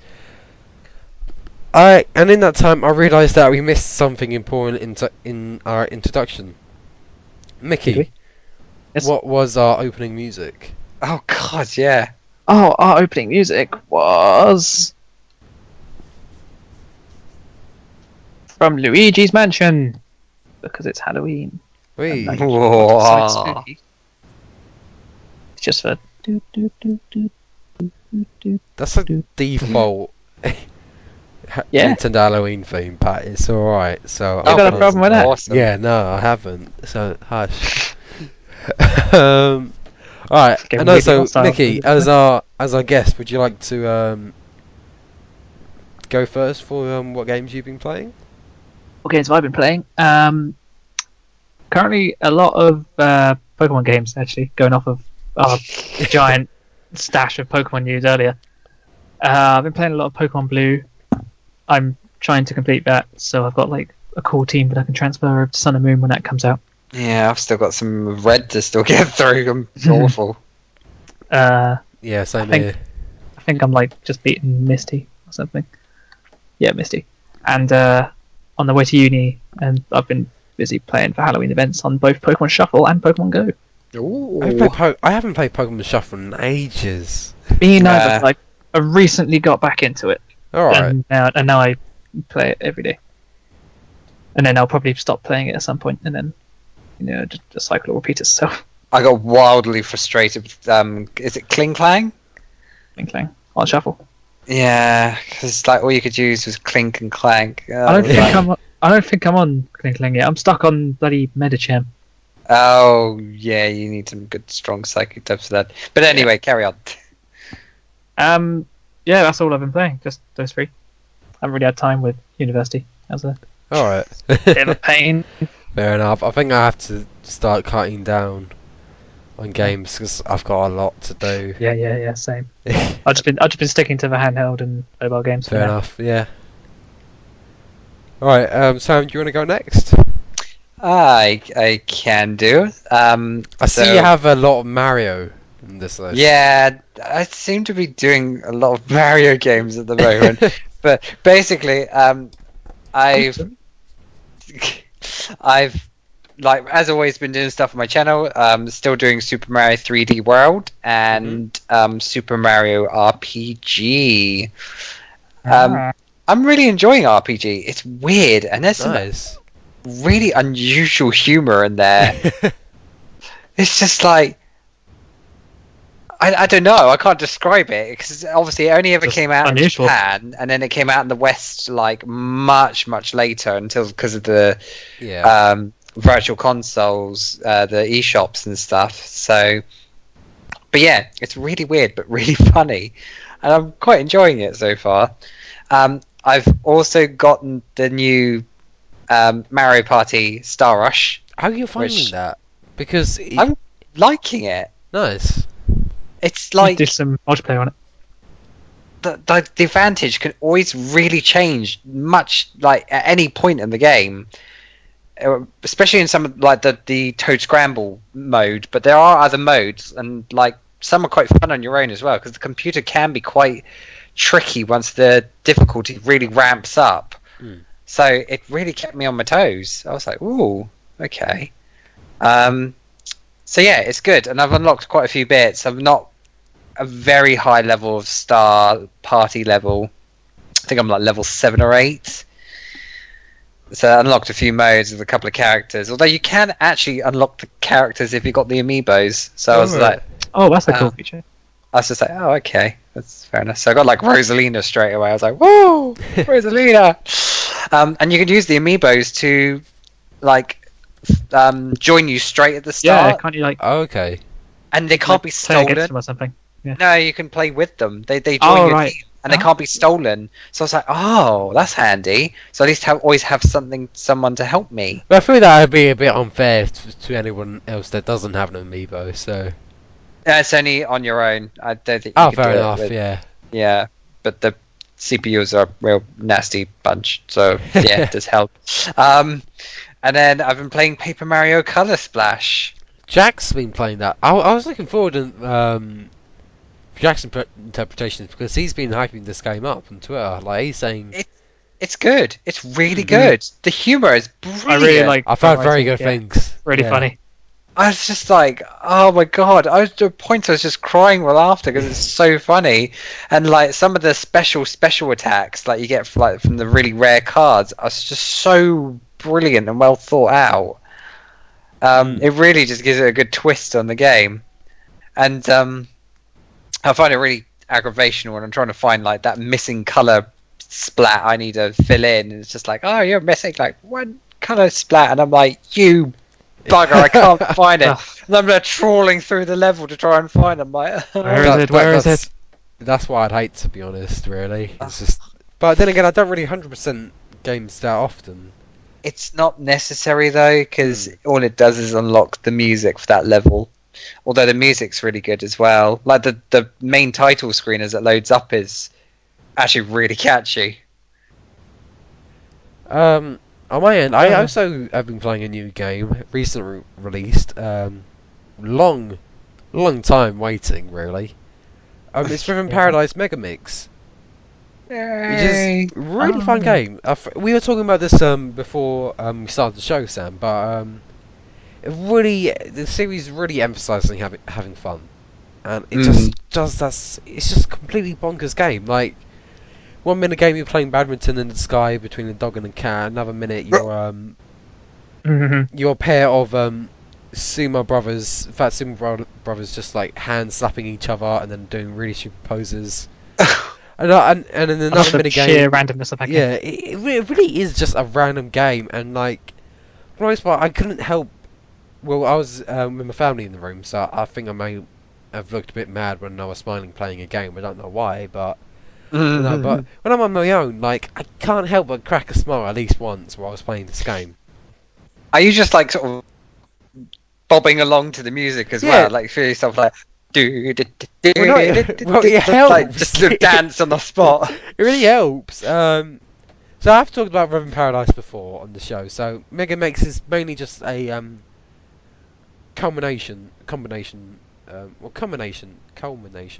And in that time, I realised that we missed something important in our introduction. Did Mickey, we? Yes. what was our opening music? Oh God, yeah. Oh, our opening music was from Luigi's Mansion because it's Halloween. Wee. And Whoa. it's spooky. It's just for do do do do do do do. That's a default Yeah. Nintendo Halloween theme, Pat. It's alright. So You got a problem with that? Awesome. Yeah, no, I haven't. So hush. Alright, Getting and really also hostile. Mickey, as our guest, would you like to go first for what games you've been playing? What games have I been playing? Currently, a lot of Pokemon games, actually, going off of our giant stash of Pokemon news earlier. I've been playing a lot of Pokemon Blue. I'm trying to complete that, so I've got like a cool team that I can transfer over to Sun and Moon when that comes out. Yeah, I've still got some red to still get through. I'm awful. Yeah, same here. I think I'm like just beating Misty or something. Yeah, Misty. And on the way to uni, and I've been busy playing for Halloween events on both Pokemon Shuffle and Pokemon Go. Ooh. I haven't played Pokemon Shuffle in ages. Me neither. Yeah. Like, I recently got back into it, Alright. and now I play it every day. And then I'll probably stop playing it at some point, and then just the cycle will repeat itself. I got wildly frustrated with, is it Kling Clang? Clang clang on Shuffle. Yeah, because like all you could use was Clink and Clank. I don't think I'm on Clang Clang yet. I'm stuck on bloody Medicham. Oh, yeah, you need some good, strong psychic types for that. But anyway, carry on. Yeah, that's all I've been playing. Just those three. I haven't really had time with university as a Alright. bit of a pain. Fair enough. I think I have to start cutting down on games because I've got a lot to do. Yeah, same. I've just been sticking to the handheld and mobile games. Fair for now. enough, yeah. Alright, Sam, do you want to go next? I can do. I see you have a lot of Mario in this list. Yeah, I seem to be doing a lot of Mario games at the moment. But basically, I've like as always been doing stuff on my channel. Still doing Super Mario 3D World and Super Mario RPG. I'm really enjoying RPG. It's weird and there's some Nice. really unusual humor in there. It's just like I don't know. I can't describe it because obviously it only ever Just came out unusual. in Japan, and then it came out in the West like much later until because of the Yeah. virtual consoles, the eShops and stuff. So, but yeah, it's really weird but really funny, and I'm quite enjoying it so far. I've also gotten the new Mario Party Star Rush. How are you finding which- that? Because I'm liking it. nice. It's like do some multiplayer on it. the advantage can always really change much like at any point in the game, especially in some of like the Toad Scramble mode. But there are other modes, and like some are quite fun on your own as well because the computer can be quite tricky once the difficulty really ramps up. So it really kept me on my toes. I was like, ooh, okay. So yeah, it's good, and I've unlocked quite a few bits. I'm not a very high level of Star Party level. I think I'm like level 7 or 8. So I unlocked a few modes with a couple of characters. Although you can actually unlock the characters if you got the amiibos. So I was like, Oh, that's a cool feature. I was just like, oh, okay, that's fair enough. So I got like Rosalina straight away. I was like, woo, Rosalina. And you can use the amiibos to like join you straight at the Yeah, start, can't you like Oh, okay. and they can't be play against stolen. them or something? No, you can play with them. They join Oh, your right. team, and they can't be stolen. So I was like, oh, that's handy. So at least always have someone to help me. But I feel that would be a bit unfair to anyone else that doesn't have an amiibo, so... It's only on your own. I don't think. Oh, you could fair do it enough, with- yeah. Yeah, but the CPUs are a real nasty bunch. So yeah, it does help. And then I've been playing Paper Mario Color Splash. Jack's been playing that. I was looking forward to Jack's interpretations because he's been hyping this game up on Twitter. Like, he's saying... It's good. It's really good. The humor is brilliant. I really like. I've heard very writing, good things. Really Yeah. funny. I was just like, oh my god! I was to a point I was just crying with laughter because it's so funny, and like some of the special attacks like you get from the really rare cards are just so brilliant and well thought out. It really just gives it a good twist on the game, and I find it really aggravational when I'm trying to find like that missing color splat I need to fill in, and it's just like, oh, you're missing like one color splat, and I'm like, you bugger, I can't find it. And I'm trawling through the level to try and find them. Like, Where is it? That's what I'd hate, to be honest. Really, it's just. But then again, I don't really 100% games that often. it's not necessary though, because all it does is unlock the music for that level. Although the music's really good as well. Like the main title screen as it loads up is actually really catchy. On my end, I also have been playing a new game, recently released. Long time waiting, really. It's Riven Paradise Megamix, which is a really fun game. We were talking about this before we started the show, Sam, but the series really emphasising having fun, and it just does that. It's just a completely bonkers game. Like 1 minute game you're playing badminton in the sky between a dog and a cat. Another minute you're a pair of sumo brothers, fat sumo brothers, just like hand slapping each other and then doing really stupid poses. and in another minute game, sheer randomness of that game. yeah, it really is just a random game, and like for the most part, I couldn't help. Well, I was with my family in the room, so I think I may have looked a bit mad when I was smiling playing a game. I don't know why, but. No, but when I'm on my own, like I can't help but crack a smile at least once while I was playing this game. Are you just like sort of bobbing along to the music as well? Like feel yourself like it helps. Like just to dance on the spot. It really helps. So I've talked about Riven Paradise before on the show. So Megamix is mainly just a culmination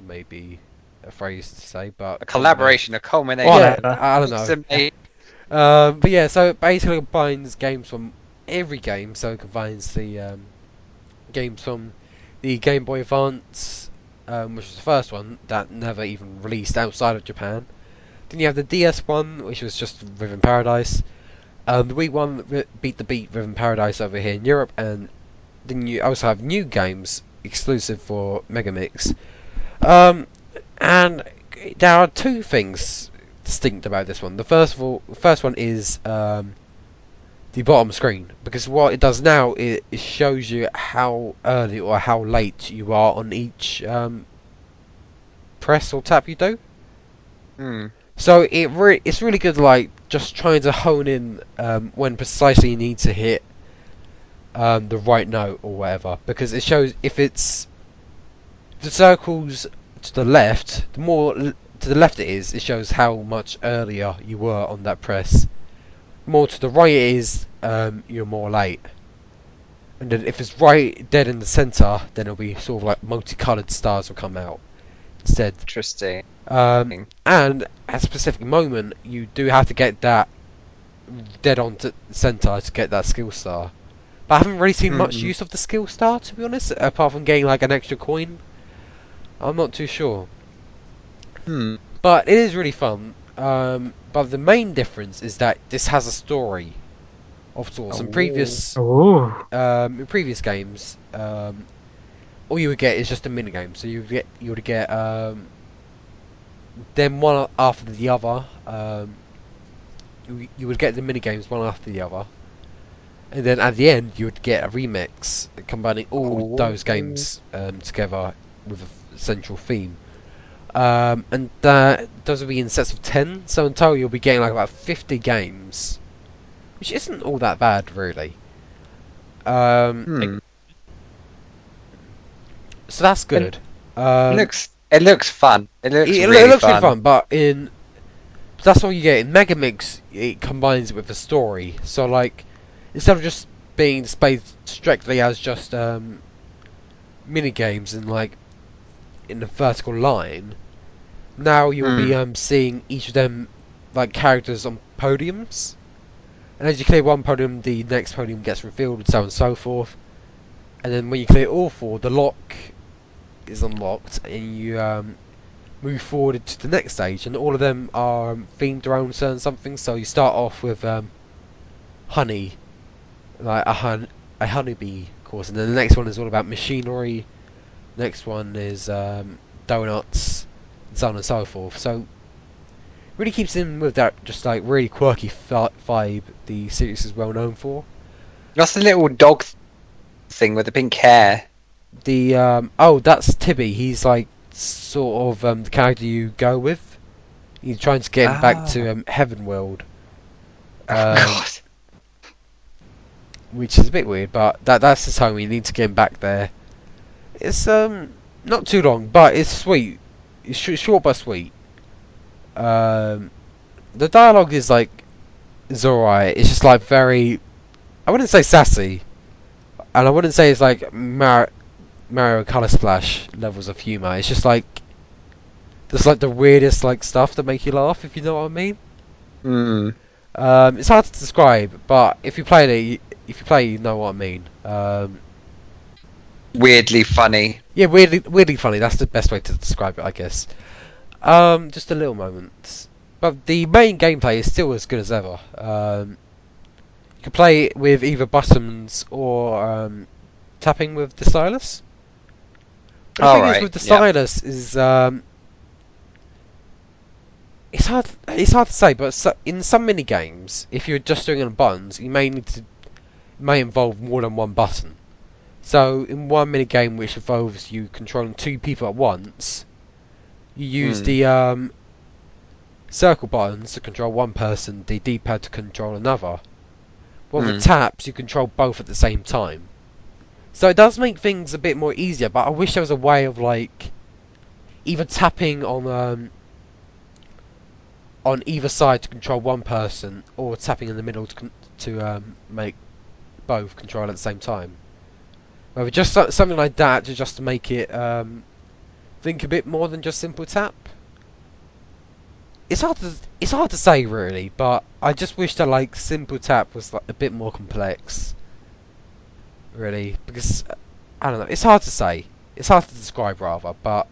may be a phrase to say, but A collaboration, a culmination. I don't know. But yeah, so it basically combines games from every game. So it combines the games from the Game Boy Advance, which was the first one that never even released outside of Japan. Then you have the DS one, which was just Riven Paradise. The Wii one, Beat the Beat Riven Paradise over here in Europe, and then you also have new games exclusive for Megamix. And there are two things distinct about this one. The first one is the bottom screen, because what it does now it shows you how early or how late you are on each press or tap you do. So it's really good, like just trying to hone in when precisely you need to hit the right note or whatever, because it shows if it's the circles to the left, the more to the left it is, it shows how much earlier you were on that press. More to the right it is, you're more late. And then if it's right dead in the centre, then it'll be sort of like multicoloured stars will come out instead. Interesting. And at a specific moment, you do have to get that dead on to the centre to get that skill star. But I haven't really seen much use of the skill star, to be honest, apart from getting like an extra coin. I'm not too sure. But it is really fun. But the main difference is that this has a story of sorts. In previous games, all you would get is just a minigame. So you would get them one after the other. You would get the minigames one after the other, and then at the end you would get a remix combining all those games together with a central theme. And those will be in sets of 10, so in total you'll be getting like about 50 games, which isn't all that bad, really. So that's good. It looks fun. It looks really fun, but that's what you get in Megamix. It combines it with the story, so like instead of just being displayed strictly as just mini games and like in a vertical line, now you will be seeing each of them like characters on podiums, and as you clear one podium, the next podium gets revealed, and so on and so forth. And then when you clear all 4, the lock is unlocked, and you move forward to the next stage, and all of them are themed around certain something. So you start off with honey, like a honeybee course, and then the next one is all about machinery. Next one is donuts, and so on and so forth. So really keeps in with that just like really quirky vibe the series is well known for. That's the little dog thing with the pink hair. The oh, that's Tibby. He's like sort of the character you go with. You're trying to get him back to Heaven World, God. which is a bit weird, but that's his home. You need to get him back there. It's not too long, but it's sweet. It's short but sweet. The dialogue is alright. It's just like very, I wouldn't say sassy, and I wouldn't say it's like Mario Color Splash levels of humor. It's just like there's like the weirdest like stuff that make you laugh, if you know what I mean. It's hard to describe, but if you play it, you know what I mean. Weirdly funny. Yeah, weirdly funny. That's the best way to describe it, I guess. Just a little moment, but the main gameplay is still as good as ever. You can play it with either buttons or tapping with the stylus. But the thing is with the stylus is it's hard to say, but in some mini games, if you're just doing it on buttons, you may involve more than one button. So in one mini game which involves you controlling 2 people at once, you use the circle buttons to control one person, the D-pad to control another. Well, with taps, you control both at the same time. So it does make things a bit more easier, but I wish there was a way of like either tapping on either side to control one person, or tapping in the middle to make both control at the same time. Maybe just something like that, just to make it think a bit more than just simple tap. It's hard to say really, but I just wish that like simple tap was like a bit more complex. Really, because I don't know. It's hard to say. It's hard to describe rather, but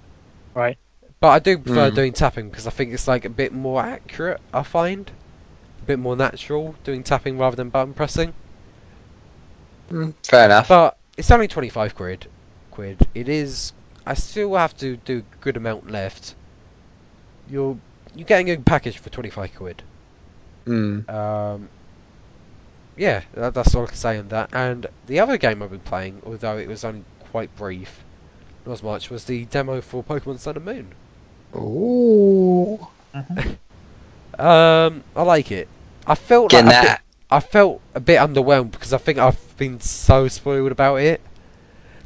Right. But I do prefer doing tapping because I think it's like a bit more accurate. I find a bit more natural doing tapping rather than button pressing. Fair enough. But it's only 25 quid. It is. I still have to do a good amount left. You're getting a package for 25 quid. Yeah, that's all I can say on that. And the other game I've been playing, although it was only quite brief, not as much, was the demo for Pokemon Sun and Moon. Ooh. I like it. I felt a bit underwhelmed because I think I've been so spoiled about it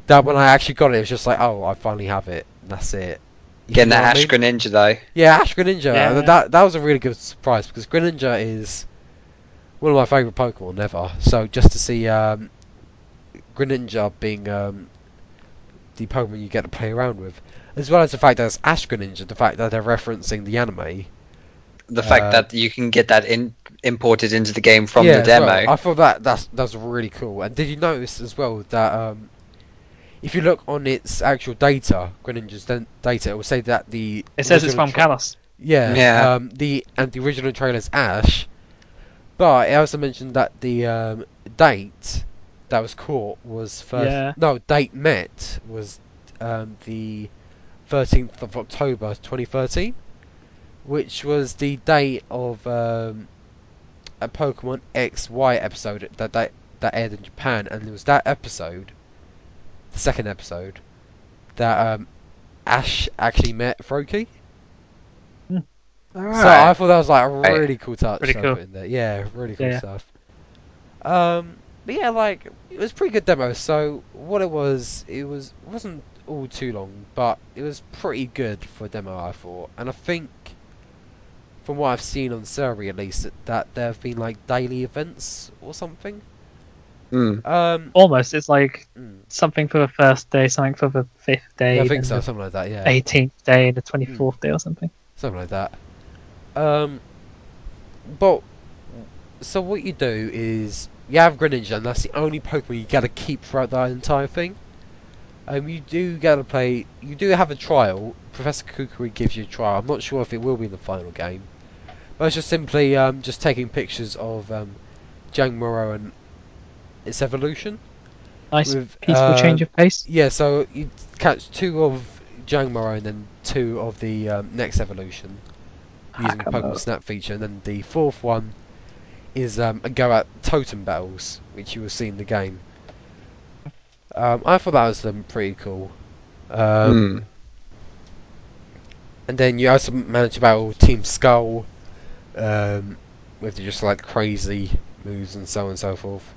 that when I actually got it, it was just like, oh, I finally have it. And that's it. Getting that Ash Greninja though. Yeah, Ash Greninja. Yeah. That was a really good surprise because Greninja is one of my favourite Pokemon ever. So just to see Greninja being the Pokemon you get to play around with, as well as the fact that it's Ash Greninja, the fact that they're referencing the anime. The fact that you can get that imported into the game from the demo. Well, I thought that's really cool. And did you notice as well that if you look on its actual data, Greninja's data, it will say that it says it's from Kalos. Yeah. The original trailer's Ash, but it also mentioned that the date that was caught was date met was the 13th of October 2013, which was the date of a Pokemon XY episode that aired in Japan, and it was that episode, the second episode, that Ash actually met Froakie. Alright. So I thought that was like a really cool touch. Pretty cool. In there. Yeah, really cool stuff. But yeah, like it was a pretty good demo. So what it wasn't all too long, but it was pretty good for a demo, I thought. And I think from what I've seen on Surrey at least, that there have been like daily events or something. Almost, it's like something for the first day, something for the 5th day. Yeah, I think so, something like that. Yeah. 18th day, the 24th day, or something. Something like that. But So what you do is you have Greninja, and that's the only Pokemon you gotta keep throughout the entire thing. You do gotta play. You do have a trial. Professor Kukui gives you a trial. I'm not sure if it will be in the final game, but it's just simply just taking pictures of Jangmoro and its evolution. Nice, With, peaceful change of pace. Yeah, so you catch 2 of Jangmoro and then 2 of the next evolution using the Pokemon Snap feature, and then the 4th one is a go at totem battles, which you will see in the game. I thought that was pretty cool. And then you also manage to battle Team Skull with just like crazy moves and so on and so forth.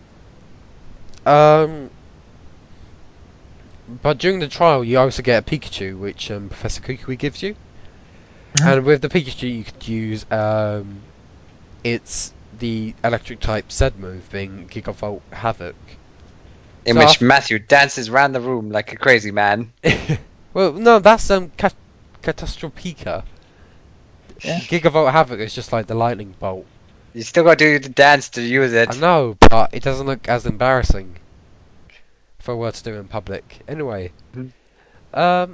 But during the trial, you also get a Pikachu, which Professor Kukui gives you. And with the Pikachu, you could use it's the electric type Z move, being Gigavolt Havoc. In So which Matthew dances around the room like a crazy man. Well, no, that's Catastrophica. Yeah. Gigavolt Havoc is just like the lightning bolt. You still gotta do the dance to use it. I know, but it doesn't look as embarrassing if I were to do it in public. Anyway, yeah,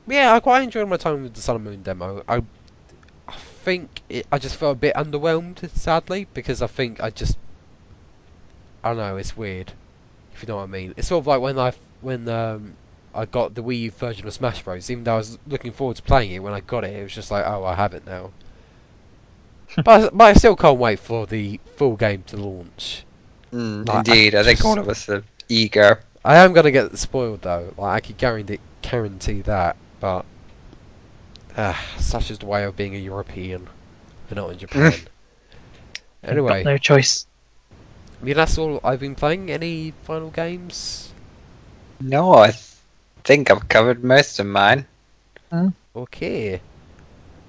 I quite enjoyed my time with the Sun and Moon demo. I think I just felt a bit underwhelmed, sadly, because I think I don't know, it's weird, if you know what I mean. It's sort of like when I got the Wii U version of Smash Bros. Even though I was looking forward to playing it, when I got it, it was just like, oh, I have it now. but I still can't wait for the full game to launch. Indeed, I think all of us are eager. I am gonna get spoiled though. Like, I could guarantee that, but such is the way of being a European. We're not in Japan. Anyway, Got no choice. I mean, that's all I've been playing. Any final games? No, I think I've covered most of mine. Okay.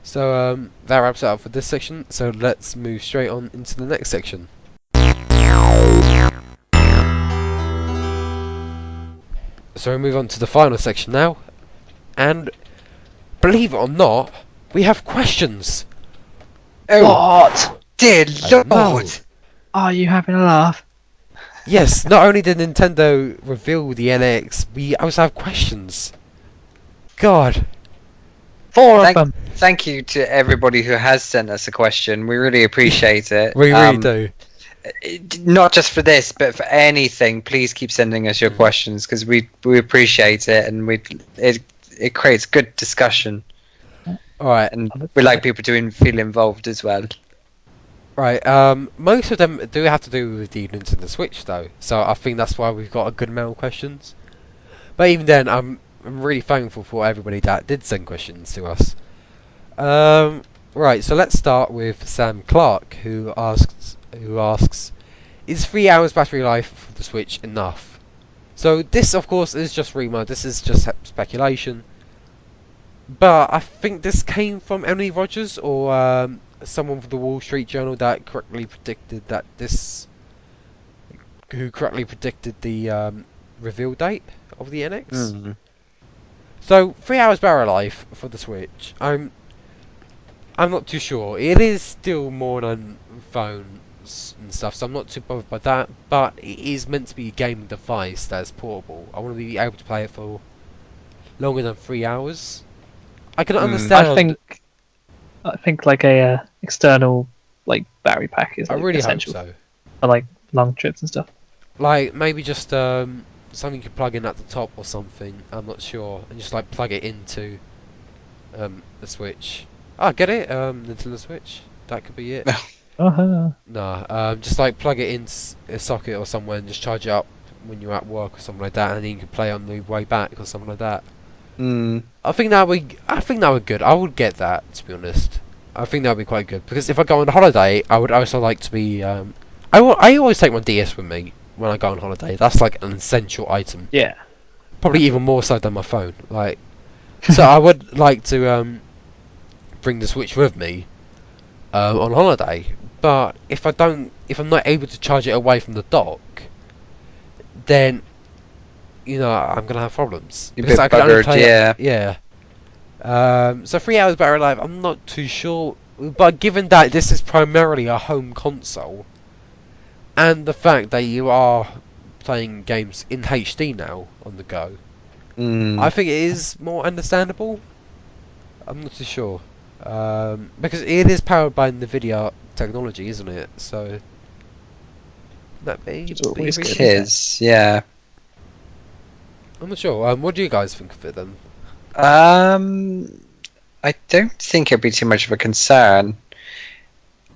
So that wraps it up for this section. So let's move straight on into the next section. So we move on to the final section now, and believe it or not, we have questions. What? Dear I know. Lord! Are you having a laugh? Yes, not only did Nintendo reveal the NX, we also have questions. God. 4 of them. Thank you to everybody who has sent us a question. We really appreciate it. We really do. Not just for this, but for anything. Please keep sending us your questions, because we appreciate it, and it creates good discussion. Alright, And we like people to feel involved as well. right. Most of them do have to do with the Nintendo Switch, though. So I think that's why we've got a good amount of questions. But even then, I'm really thankful for everybody that did send questions to us. Right. So let's start with Sam Clark, who asks, is 3 hours battery life for the Switch enough? So this, of course, is just rumour. This is just speculation. But I think this came from Emily Rogers or someone from the Wall Street Journal that correctly predicted the reveal date of the NX. So 3 hours battery life for the Switch. I'm not too sure. It is still more than phones and stuff, so I'm not too bothered by that. But it is meant to be a gaming device that's portable. I want to be able to play it for longer than 3 hours. I can understand. I think like a external like battery pack is I like, really hope essential so. for like long trips and stuff. Like maybe just something you can plug in at the top or something. I'm not sure, and just like plug it into the Switch. Ah, get it? Nintendo Switch. That could be it. No, just like plug it in a socket or somewhere and just charge it up when you're at work or something like that, and then you can play on the way back or something like that. I think that would good. I would get that, to be honest. I think that would be quite good, because if I go on holiday, I would also like to be. I always take my DS with me when I go on holiday. That's like an essential item. Yeah. Probably even more so than my phone. Like, so I would like to bring the Switch with me on holiday. But if I'm not able to charge it away from the dock, then I'm gonna have problems. You're a bit buggered, yeah. Yeah. So 3 hours battery life, I'm not too sure. but given that this is primarily a home console, and the fact that you are playing games in HD now on the go, I think it is more understandable. I'm not too sure. Because it is powered by NVIDIA technology, isn't it? So that it is, yeah. I'm not sure. What do you guys think of it then? I don't think it'd be too much of a concern.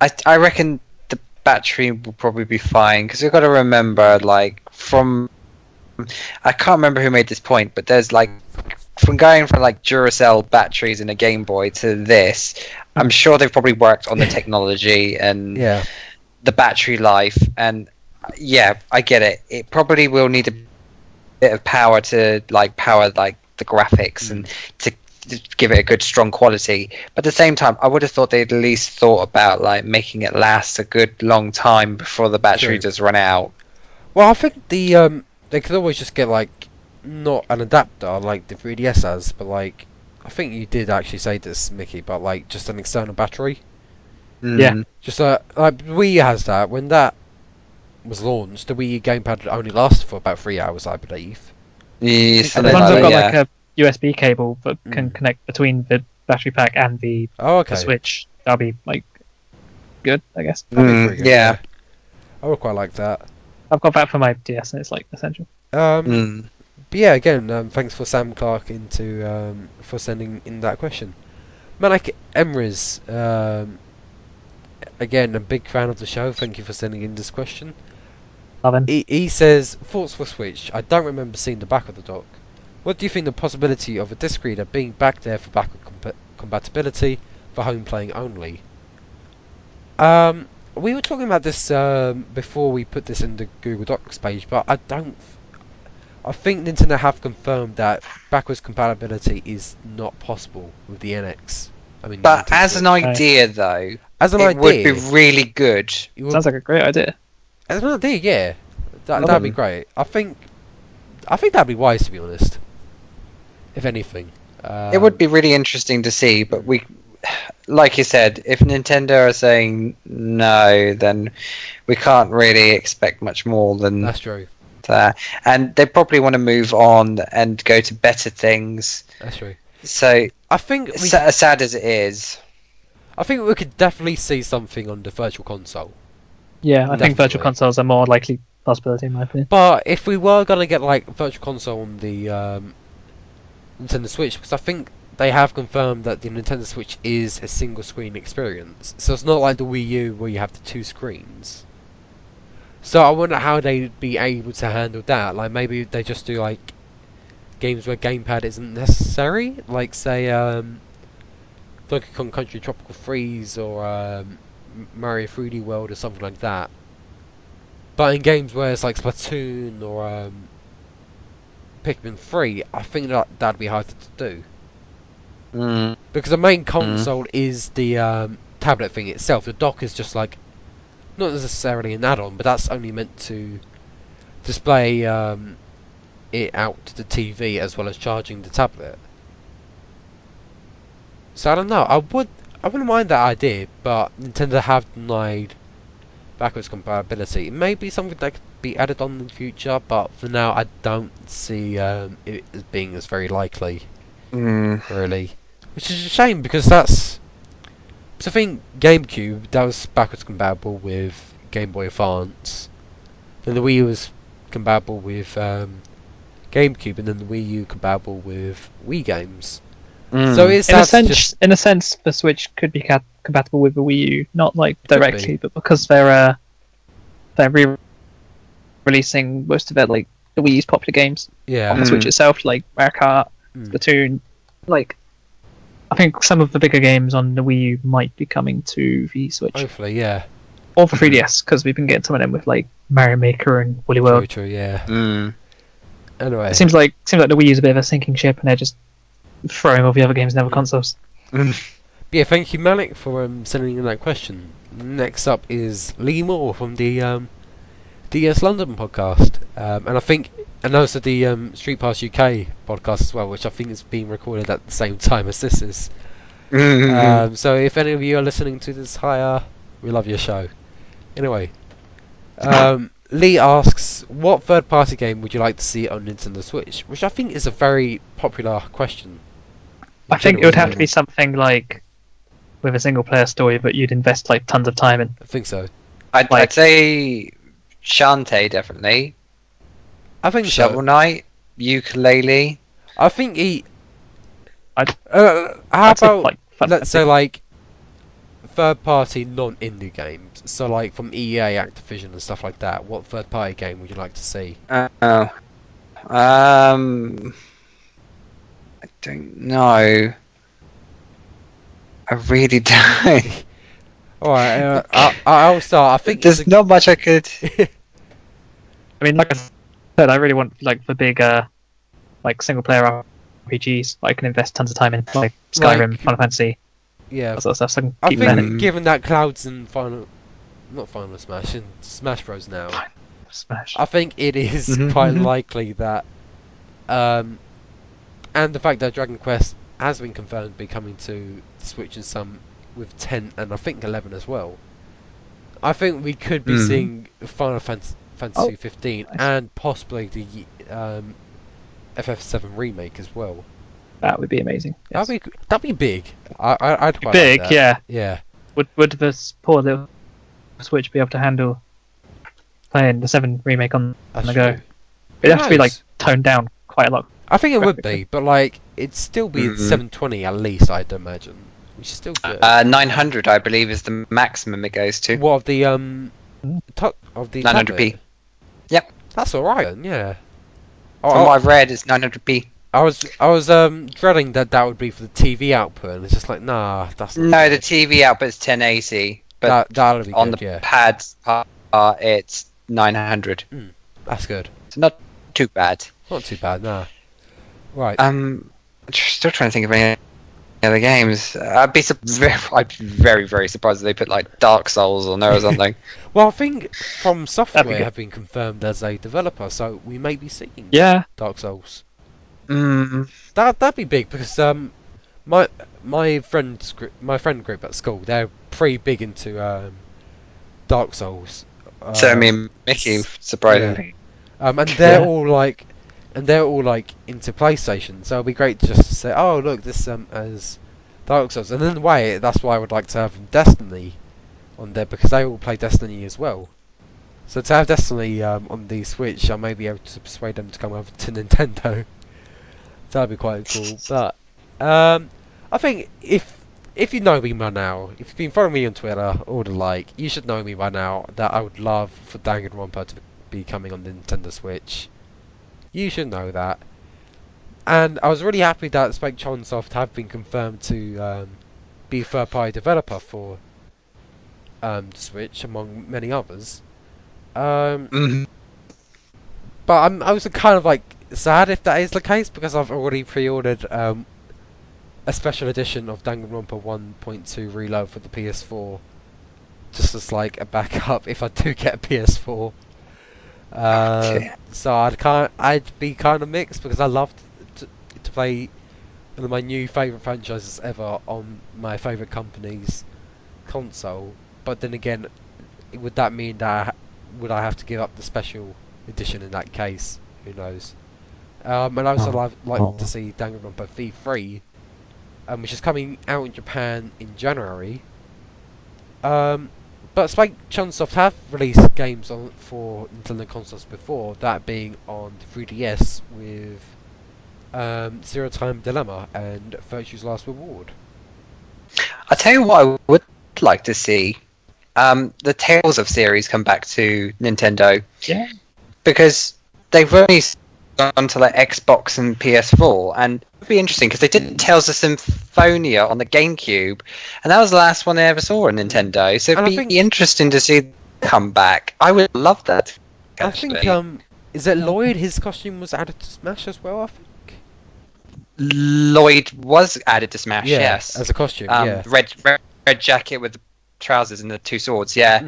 I reckon the battery will probably be fine, because you've got to remember, like, I can't remember who made this point, but there's like, from going from like Duracell batteries in a Game Boy to this, I'm sure they've probably worked on the technology and the battery life, and yeah, I get it. It probably will need a bit of power to power the graphics and to give it a good strong quality. But at the same time, I would have thought they'd at least thought about like making it last a good long time before the battery does run out. Well, I think they could always just get like not an adapter like the 3DS has, but like I think you did actually say this, Mickey, but like just an external battery. Yeah. Just like Wii U has that. When that was launched, the Wii U gamepad only lasted for about 3 hours, I believe. Yes, and the ones I've got like a USB cable that can connect between the battery pack and the Switch. That'll be like good, I guess. Good, yeah. I would quite like that. I've got that for my DS, and it's like essential. But yeah, again, thanks for Sam Clark for sending in that question. Malik Emrys, again, a big fan of the show. Thank you for sending in this question. Love him. He says, thoughts for Switch. I don't remember seeing the back of the dock. What do you think the possibility of a disc reader being back there for backward compatibility for home playing only? We were talking about this before we put this in the Google Docs page, but I think Nintendo have confirmed that backwards compatibility is not possible with the NX. But as an idea, though, it would be really good. Sounds like a great idea. As an idea, yeah, that'd be great. I think that'd be wise, to be honest. If anything, it would be really interesting to see. But like you said, if Nintendo are saying no, then we can't really expect much more than that's true. That. And they probably want to move on and go to better things. That's true. So I think, as sad as it is, I think we could definitely see something on the Virtual Console. Yeah, I think Virtual Consoles are more likely possibility in my opinion. But if we were gonna get like Virtual Console on the Nintendo Switch, because I think they have confirmed that the Nintendo Switch is a single screen experience, so it's not like the Wii U where you have the two screens. So I wonder how they'd be able to handle that. Like maybe they just do like games where gamepad isn't necessary, like say Donkey Kong Country Tropical Freeze or Mario 3D World or something like that. But in games where it's like Splatoon or Pikmin 3, I think that'd be harder to do. Because the main console is the tablet thing itself. The dock is just like, not necessarily an add-on, but that's only meant to display it out to the TV as well as charging the tablet. So I don't know. I wouldn't mind that idea, but Nintendo have denied backwards compatibility. It may be something that could be added on in the future, but for now I don't see it as being as very likely. Really. Which is a shame, because that's... So I think GameCube, that was backwards compatible with Game Boy Advance. Then the Wii U was compatible with GameCube, and then the Wii U compatible with Wii games. So it's in a sense, the Switch could be compatible with the Wii U, not like directly, but because they're re-releasing most of it, like the Wii U's popular games on the Switch itself, like Mario Kart, Splatoon. Like, I think some of the bigger games on the Wii U might be coming to the Switch. Hopefully, yeah. Or for 3DS, because we've been getting some of them with like Mario Maker and Woolly World. True, yeah. Anyway, it seems like the Wii U's a bit of a sinking ship, and they're just throwing all the other games in other consoles. Yeah, thank you, Malik, for sending in that question. Next up is Lee Moore from the DS London podcast, and also the Street Pass UK podcast as well, which I think is being recorded at the same time as this is. So if any of you are listening to this higher, we love your show. Anyway, Lee asks, what third-party game would you like to see on Nintendo Switch? Which I think is a very popular question. I think it would have to be something like with a single-player story, but you'd invest like tons of time in. I think so. I'd say Shantae, definitely. I think Shovel so. Knight, Yooka-Laylee. I think he. I'd How say, about like, let's say like third-party non-indie games? So like from EA, Activision, and stuff like that. What third-party game would you like to see? I don't know. I really don't. Alright, I'll start. I think There's not much I could. I mean, like I said, I really want like the big like single-player RPGs that I can invest tons of time in, like Skyrim, Like- Final Fantasy, yeah. that sort of stuff. So I can I keep think learning. given that Cloud's in not Final Smash, in Smash Bros now, Smash. I think it is Mhm, quite mhm. likely that, and the fact that Dragon Quest has been confirmed to be coming to Switch in some with 10 and I think 11 as well. I think we could be Mhm. seeing Final Fantasy 15 nice. and possibly the FF7 remake as well. That would be amazing. Yes. That'd be big. I'd quite Big, like that. yeah. Yeah. Would this poor little Switch be able to handle playing the 7 remake on That's the go? true. It'd have to be like knows? toned down quite a lot. I think it would be, graphically. but like it'd still be Mhm. 720 at least, I'd imagine, which is still good. 900, I believe, is the maximum it goes to. What of the of the 900p. tablet? Yep. That's alright then, yeah. From what I've read, it's 900p. I was dreading that would be for the TV output, and it's just like nah, that's not No, the good. TV output's 1080, but that'll be on good, the yeah. pads part, it's 900. That's good. So not too bad. Not too bad, nah. Right. Still trying to think of any other games. I'd be very, very surprised if they put like Dark Souls on there or something. Well, I think From Software good. have been confirmed as a developer, so we may be seeing Yeah. Dark Souls. Mm. That'd be big because my friend group at school, they're pretty big into Dark Souls. So me and Mickey, surprisingly. And they're all like into PlayStation, so it'd be great just to say, oh look, this as Dark Souls, and in a way that's why I would like to have Destiny on there because they all play Destiny as well. So to have Destiny on the Switch, I may be able to persuade them to come over to Nintendo. That'd be quite cool. But I think if you know me by now, if you've been following me on Twitter or the like, you should know me by now that I would love for Danganronpa to be coming on the Nintendo Switch. You should know that. And I was really happy that Spike Chunsoft have been confirmed to be a third-party developer for the Switch, among many others. Mhm. But I was kind of like sad if that is the case because I've already pre-ordered a special edition of Danganronpa 1.2 Reload for the PS4, just as like a backup if I do get a PS4. Okay. So I'd be kind of mixed because I love to play one of my new favourite franchises ever on my favourite company's console. But then again, would that mean that would I have to give up the special edition in that case? Who knows? And I also like to see Danganronpa V3, which is coming out in Japan in January. But Spike Chunsoft have released games for Nintendo consoles before, that being on the 3DS with Zero Time Dilemma and Virtue's Last Reward. I tell you what, I would like to see the Tales of series come back to Nintendo. Yeah. Because they've only gone to like Xbox and PS4, and it would be interesting because they did Tales of Symphonia on the GameCube, and that was the last one they ever saw on Nintendo. So And I it'd think- be interesting to see them come back. I would love that. I Actually. think is it Lloyd? His costume was added to Smash as well, I think. Lloyd was added to Smash. Yeah, Yes, as a costume. Yeah. red jacket with the trousers and the two swords. Yeah,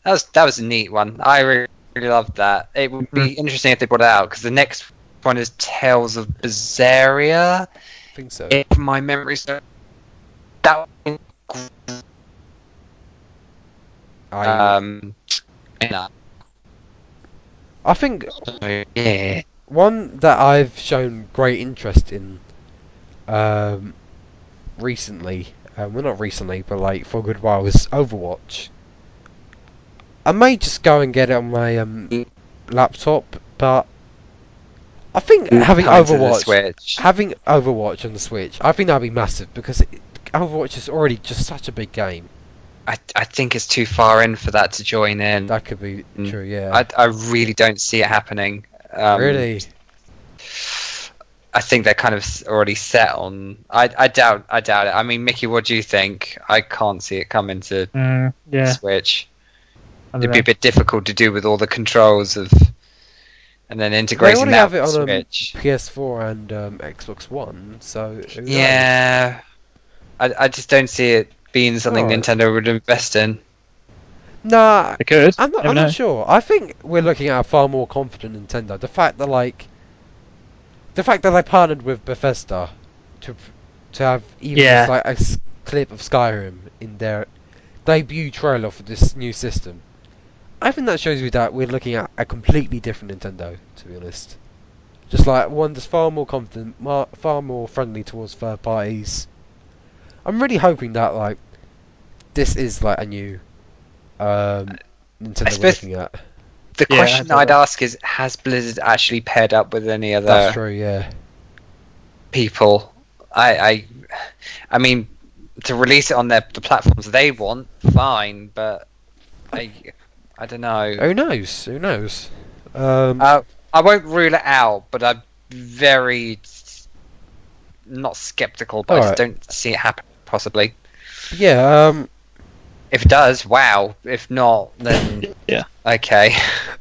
that was a neat one. I really loved that. It would be interesting if they brought it out because the next one is Tales of Berseria. I think so. If my memory serves That I yeah. think Yeah. one that I've shown great interest in recently, well not recently, but like for a good while, is Overwatch. I may just go and get it on my laptop, but I think having Coming to the Overwatch, Switch. having Overwatch on the Switch, I think that'd be massive because Overwatch is already just such a big game. I think it's too far in for that to join in. That could be true, yeah. I really don't see it happening. Really? I think they're kind of already set on. I doubt it. I mean, Mickey, what do you think? I can't see it coming to Yeah. Switch. I It'd don't be a know. bit difficult to do with all the controls of, and then They integrating already that have it with on Switch. PS4 and Xbox One, so who knows? Yeah, I just don't see it being something Alright. Nintendo would invest in. Nah, They could. I'm Never know. not sure. I think we're looking at a far more confident Nintendo. The fact that they partnered with Bethesda to have even Yeah. just like a clip of Skyrim in their debut trailer for this new system. I think that shows you that we're looking at a completely different Nintendo, to be honest. Just like one that's far more confident, far more friendly towards third parties. I'm really hoping that like this is like a new Nintendo we're suppose- looking at. The Yeah, question I I'd thought- ask is, has Blizzard actually paired up with any That's other true, yeah. people? I mean, to release it on the platforms they want, fine, but I don't know. Who knows? Who knows? I won't rule it out, but I'm very not skeptical, but I just Alright. don't see it happen. Possibly, Yeah. if it does, wow. If not, then Yeah. okay.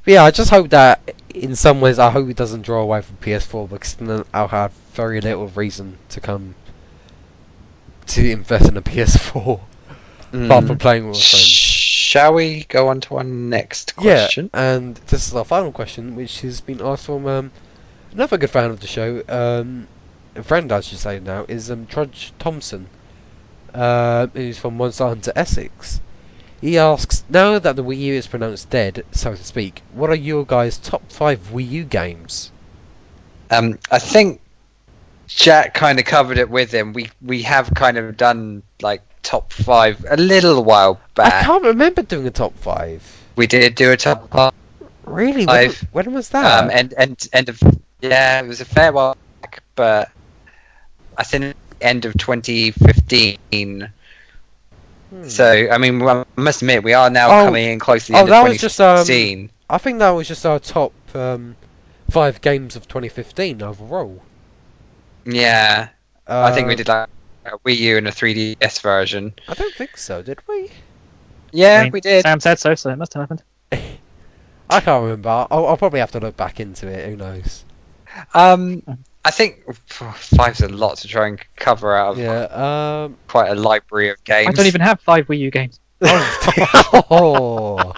But yeah, I just hope that in some ways, I hope it doesn't draw away from PS4 because then I'll have very little reason to come to invest in a PS4 apart from playing with my friends. Shall we go on to our next question? Yeah, and this is our final question, which has been asked from another good fan of the show, a friend I should say now, is Trudge Thompson, who's from Monster Hunter Essex. He asks, now that the Wii U is pronounced dead, so to speak, what are your guys' top 5 Wii U games? I think Jack kind of covered it with him. We have kind of done like top 5 a little while I back. can't remember doing a top 5. We did do a top 5. Really? Five. When was that? End of, yeah, it was a fair while back, but I think end of 2015. So I mean, I must admit, we are now coming in close to the end that of was just 2016. I think that was just our top 5 games of 2015 overall. Yeah, I think we did like a Wii U and a 3DS version. I don't think so, did we? Yeah, I mean, we did. Sam said so, so it must have happened. I can't remember. I'll probably have to look back into it. Who knows? I think 5's a lot to try and cover out of Yeah. quite a library of games. I don't even have 5 Wii U games. Oh.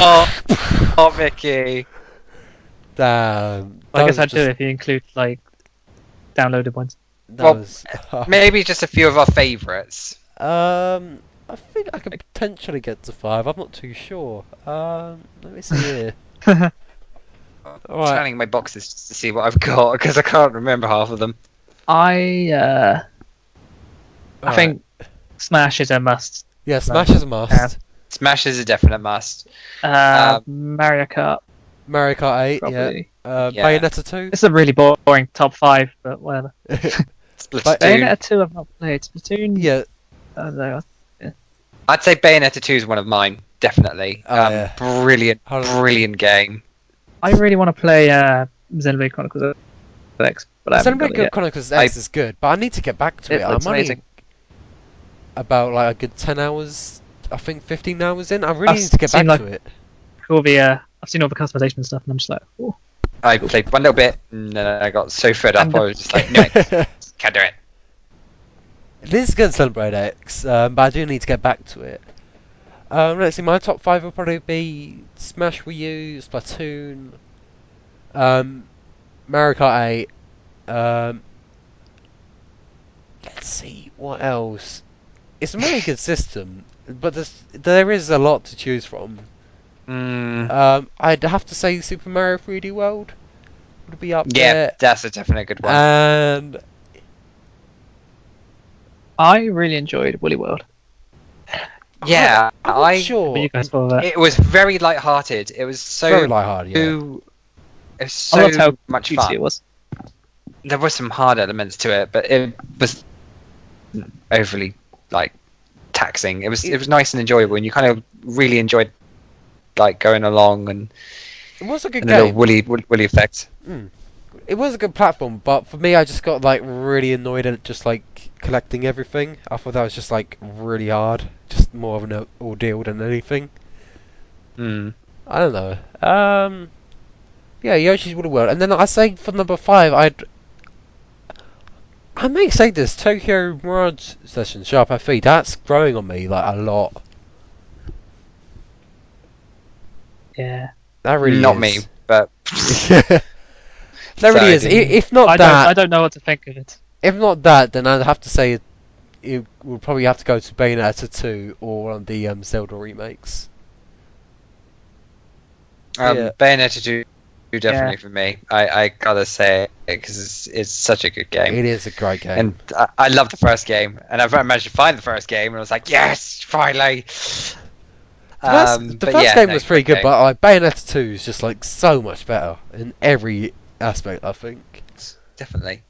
Oh, Mickey. Damn. I guess That I'd do it if you include like downloaded ones. Well, Maybe just a few of our favourites. I think I could potentially get to 5. I'm not too sure. Let me see here. I'm Alright. scanning my boxes just to see what I've got because I can't remember half of them. I think Smash is a must. Yeah, Smash is a must. Smash is a definite must. Mario Kart, Mario Kart 8, probably. yeah. Yeah. Bayonetta 2. This is a really boring top 5, but whatever. Splatoon. Bayonetta 2 I've not played. Splatoon, Yeah. I don't know. I'd say Bayonetta 2 is one of mine, definitely. Oh, yeah. Brilliant game. I really want to play Xenoblade Chronicles X, but I haven't got it Xenoblade yet. Chronicles X is good, but I need to get back to it. It looks I'm only amazing. about like a good 10 hours, I think 15 hours in. I really I've need to get back seen, to it. All the, I've seen all the customization and stuff, and I'm just like, oh. I played one little bit and then I got so fed up, I was just like, no, can't do it. It is good to Xenoblade X, but I do need to get back to it. Let's see, my top 5 will probably be Smash Wii U, Splatoon, Mario Kart 8, let's see what else. It's a really good system, but there is a lot to choose from. I'd have to say Super Mario 3D World would be up Yeah, there. that's a definite good one. And I really enjoyed Woolly World. Yeah, I'm not What sure. you guys thought of that? It was very light-hearted. It was so Very lighthearted, yeah. It was I loved how so much cutesy fun. it was. There were some hard elements to it, but it was overly like taxing. It was nice and enjoyable, and you kind of really enjoyed like going along and It was a good the little game. woolly effect. It was a good platform, but for me, I just got like really annoyed at just like collecting everything. I thought that was just like really hard, just more of an ordeal than anything. Mm. I don't know. Yeah, Yoshi's Woolly World, and then I say for number 5, I may say this Tokyo Mirage Session Sharp FE. That's growing on me like a lot. Yeah. That really Not is. me, but That really is. Sorry. If not I that, don't know what to think of it. if not that, then I'd have to say it would probably have to go to Bayonetta 2 or one of the Zelda remakes. Yeah. Bayonetta 2 definitely for me. I gotta say it because it's such a good game. It is a great game. And I love the first game, and I've managed to find the first game, and I was like, yes, finally. The first game was pretty good, but like Bayonetta 2 is just like so much better in every aspect, I think. Definitely.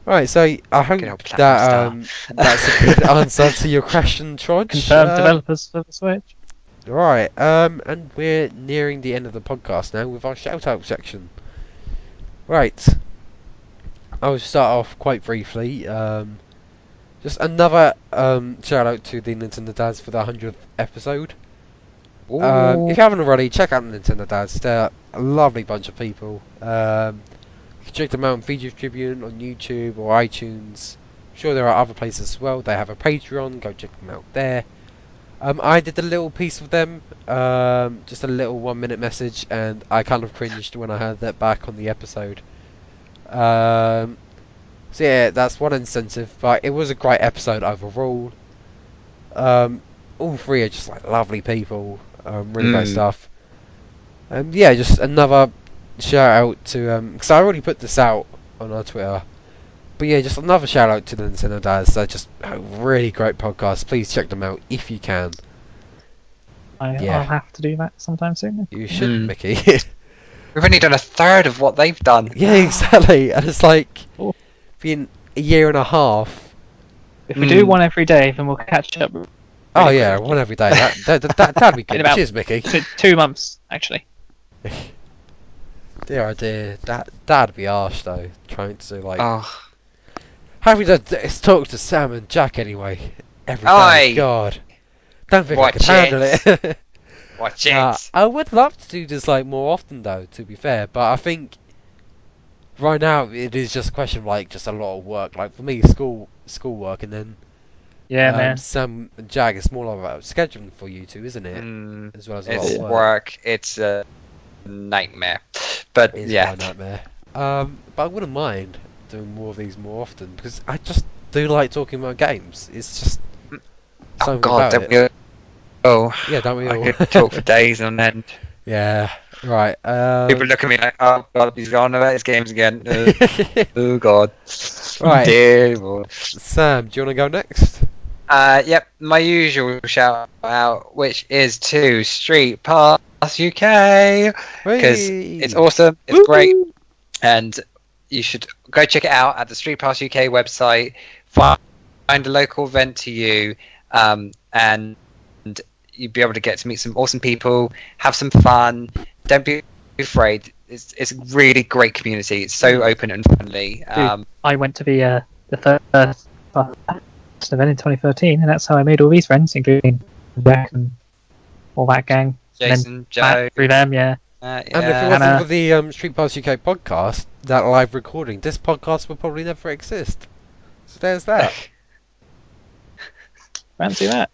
Right, so I hope Good old Platinum that that's a good answer to your question, Trodge. Confirmed developers for the Switch. Right, and we're nearing the end of the podcast now with our shout-out section. Right, I will start off quite briefly. Just another shout-out to the Nintendo Dads for the 100th episode. If you haven't already, check out the Nintendo Dads. They're a lovely bunch of people. You can check them out on Beefage Tribune, on YouTube or iTunes. I'm sure there are other places as well. They have a Patreon. Go check them out there. I did a little piece with them, just a little 1-minute message, and I kind of cringed when I heard that back on the episode. So yeah, that's one incentive, but it was a great episode overall. All three are just like lovely people, really great stuff. Yeah, just another shout out to because I already put this out on our Twitter. But yeah, just another shout out to the Nintendo Dads. They're just a really great podcast. Please check them out if you can. I'll have to do that sometime soon. You should, Mickey. We've only done a third of what they've done. Yeah, exactly. And it's like Oh. been a year and a half. If we do one every day, then we'll catch up. Oh yeah, one every day. That'd be good. about- Cheers, Mickey. 2 months, actually. Dear oh dear, that'd be harsh though. Trying to like Oh, having to talk to Sam and Jack anyway every day. Oi. God, don't think I Watch could handle it. watch it. I would love to do this like more often though, to be fair, but I think right now it is just a question of like just a lot of work. Like for me, schoolwork, and then Yeah, man. Sam and Jack, it's more about scheduling for you two, isn't it? As well as a lot It's of work. work. It's a nightmare. But It is yeah, my nightmare. But I wouldn't mind doing more of these more often because I just do like talking about games. It's just oh something god, about don't it. we? Oh, Yeah, don't we all? I could talk for days on end. Yeah, right. People look at me like, oh god, he's gone about his games again. Oh god. Right. Dear Lord. Sam, do you want to go next? Yep, my usual shout out, which is to Street Pass UK, because it's awesome, it's great, and you should go check it out at the Street Pass UK website. Find a local event to you, and you'll be able to get to meet some awesome people, have some fun. Don't be afraid. It's a really great community. It's so open and friendly. I went to the first event in 2013, and that's how I made all these friends, including Jack and all that gang. Jason, Joe, Matt, through them, yeah. And if it Hannah. wasn't for the Street Pass UK podcast, that live recording, this podcast would probably never exist. So there's that. Fancy that.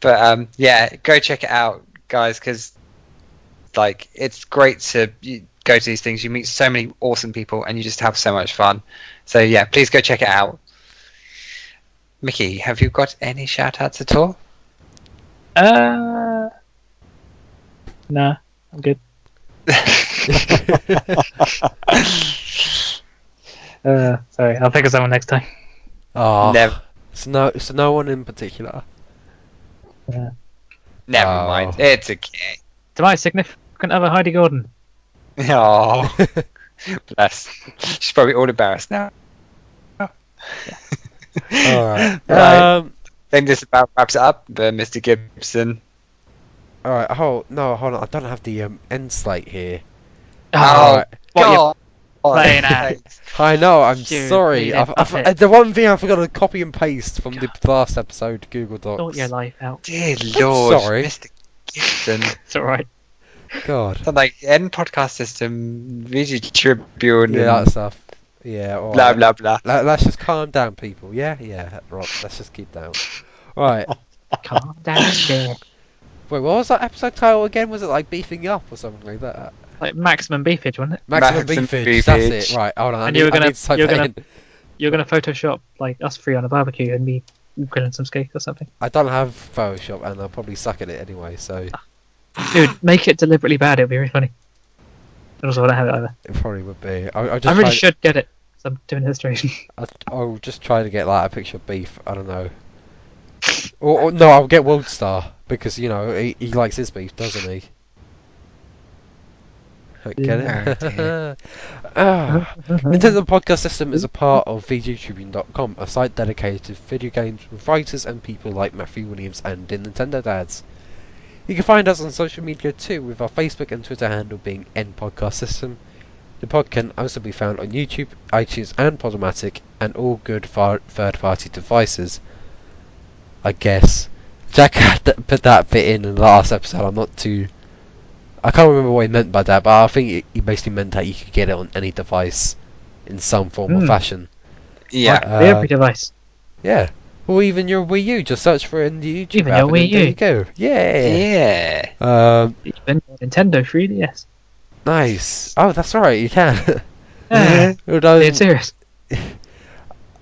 But yeah, go check it out, guys, because like it's great to go to these things. You meet so many awesome people, and you just have so much fun. So yeah, please go check it out. Mickey, have you got any shout-outs at all? Nah, I'm good. Sorry, I'll think of someone next time. Oh, Never. so no one in particular. Yeah. Never Oh. mind. It's okay. To my significant other, Heidi Gordon. Oh, bless. She's probably all embarrassed now. Alright. Right. I think this about wraps it up. Mr. Gibson. Alright, hold on. I don't have the end slate here. Oh, Alright. What God. playing at? I know, I'm You sorry. bleeding puppet. The one thing I forgot to copy and paste from the last episode, Google Docs. Sort your life out. Dear Lord, sorry. Mr. Gibson. It's alright. God. So, like, end podcast system, VG Tribune, Yeah, that and stuff. Yeah, alright. blah, blah, blah. Let's just calm down, people. Yeah, right. Let's just keep down. Right. Calm down, shit. Wait, what was that episode title again? Was it like beefing up or something like that? Like maximum beefage, wasn't it? Maximum Maximum beefage. That's beefage. it. Right. Hold on. And I you were need gonna- to type you're that gonna- in. You're gonna Photoshop like us three on a barbecue and me grilling some steak or something. I don't have Photoshop, and I'll probably suck at it anyway. So Dude, make it deliberately bad. It'll be really funny. And also, I don't have it either. it probably would be. I'll I just really try, should get it. 'Cause I'm doing illustration. I'll just try to get like a picture of beef. I don't know. Or no, I'll get World Star because you know he likes his beef, doesn't he? Get it? dear. Nintendo Podcast System is a part of VGTribune.com, a site dedicated to video games with writers and people like Matthew Williams and the Nintendo Dads. You can find us on social media too, with our Facebook and Twitter handle being N Podcast System. The pod can also be found on YouTube, iTunes and Podomatic, and all good third-party devices. I guess. Jack had put that bit in the last episode. I can't remember what he meant by that, but I think he basically meant that you could get it on any device in some form or fashion. Yeah. Every device. Yeah. Or even your Wii U, just search for it in the YouTube Even app your and Wii there U. you go. Yeah. Yeah. Even Nintendo 3DS. Nice. Oh, that's right, you can. Yeah. Who knows? Being serious.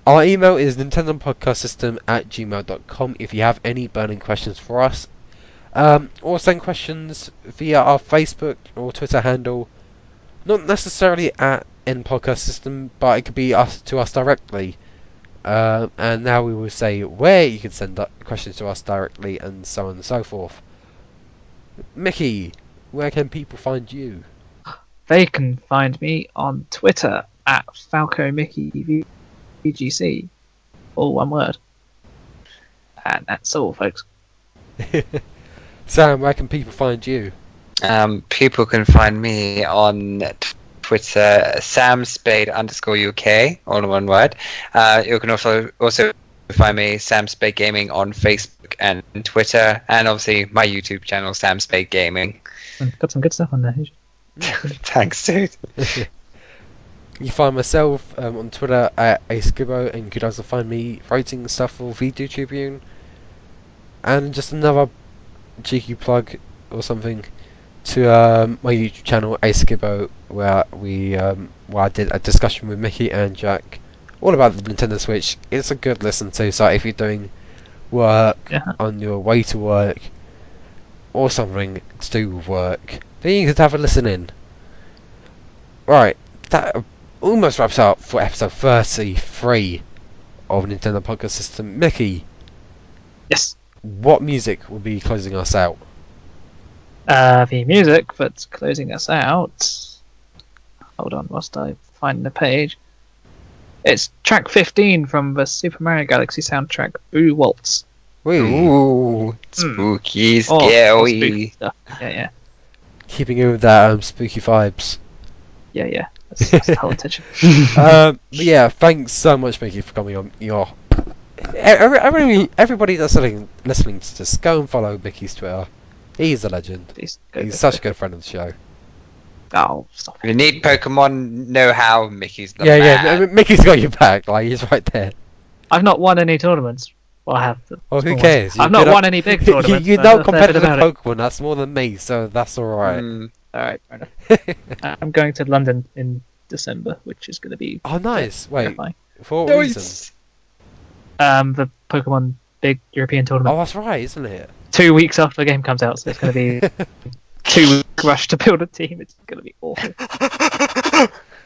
Our email is nintendopodcastsystem@gmail.com if you have any burning questions for us. Or send questions via our Facebook or Twitter handle. Not necessarily at N Podcast System, but it could be to us directly. And now we will say where you can send questions to us directly, and so on and so forth. Mickey, where can people find you? They can find me on Twitter at FalcoMickeyVGC. All one word. And that's all, folks. Sam, where can people find you? People can find me on Twitter, samspade_UK, all in one word. You can also find me, Sam Spade Gaming, on Facebook and Twitter, and obviously my YouTube channel, Sam Spade Gaming. Got some good stuff on there. Thanks, dude. You find myself on Twitter at AceGibbo, and you could also find me writing stuff for VG Tribune. And just another cheeky plug or something to my YouTube channel AceGibbo, where I did a discussion with Mickey and Jack all about the Nintendo Switch. It's a good listen to, so if you're doing work, on your way to work, or something to do with work, then you could have a listen in. Right, that almost wraps up for episode 33 of Nintendo Podcast System. Mickey, Yes. what music will be closing us out? The music that's closing us out. Hold on, whilst I find the page. It's track 15 from the Super Mario Galaxy soundtrack, Boo Waltz. Wee. Ooh, spooky, All scary. spooky stuff. Yeah. Keeping in with that spooky vibes. Yeah. That's the whole attention. But yeah, thanks so much, Mickey, for coming on. Everybody that's listening to this, go and follow Mickey's Twitter. He's a legend. He's such a good friend of the show. Oh, stop If you need Pokemon know-how, Mickey's the Yeah, man. Mickey's got your back. Like, he's right there. I've not won any tournaments. Well, I have. Oh, who small ones. cares? I've not won any big tournaments. You so know that's a bit competitive about it. Pokemon, that's more than me, so that's alright. Alright, fair enough. I'm going to London in December, which is going to be Oh, nice. Wait, terrifying. for what reason? The Pokemon big European tournament. Oh, that's right, isn't it? 2 weeks after the game comes out, so it's going to be 2 week rush to build a team. It's going to be awful.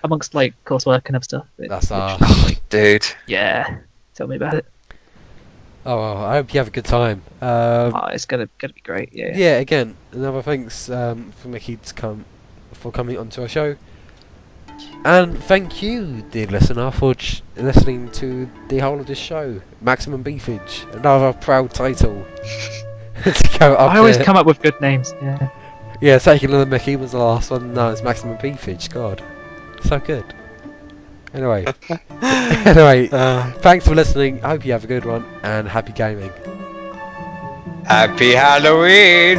Amongst like coursework and other stuff. That's Dude. Yeah. Tell me about it. Oh, well, I hope you have a good time. It's gonna be great. Yeah. Yeah, again, another thanks for Micky for coming onto our show. And thank you, dear listener, for listening to the whole of this show. Maximum Beefage, another proud title. To go up I always there. come up with good names. Yeah. Yeah, taking another Mickey was the last one. No, it's Maximum Beefage. God, so good. Anyway, thanks for listening. I hope you have a good one and happy gaming. Happy Halloween!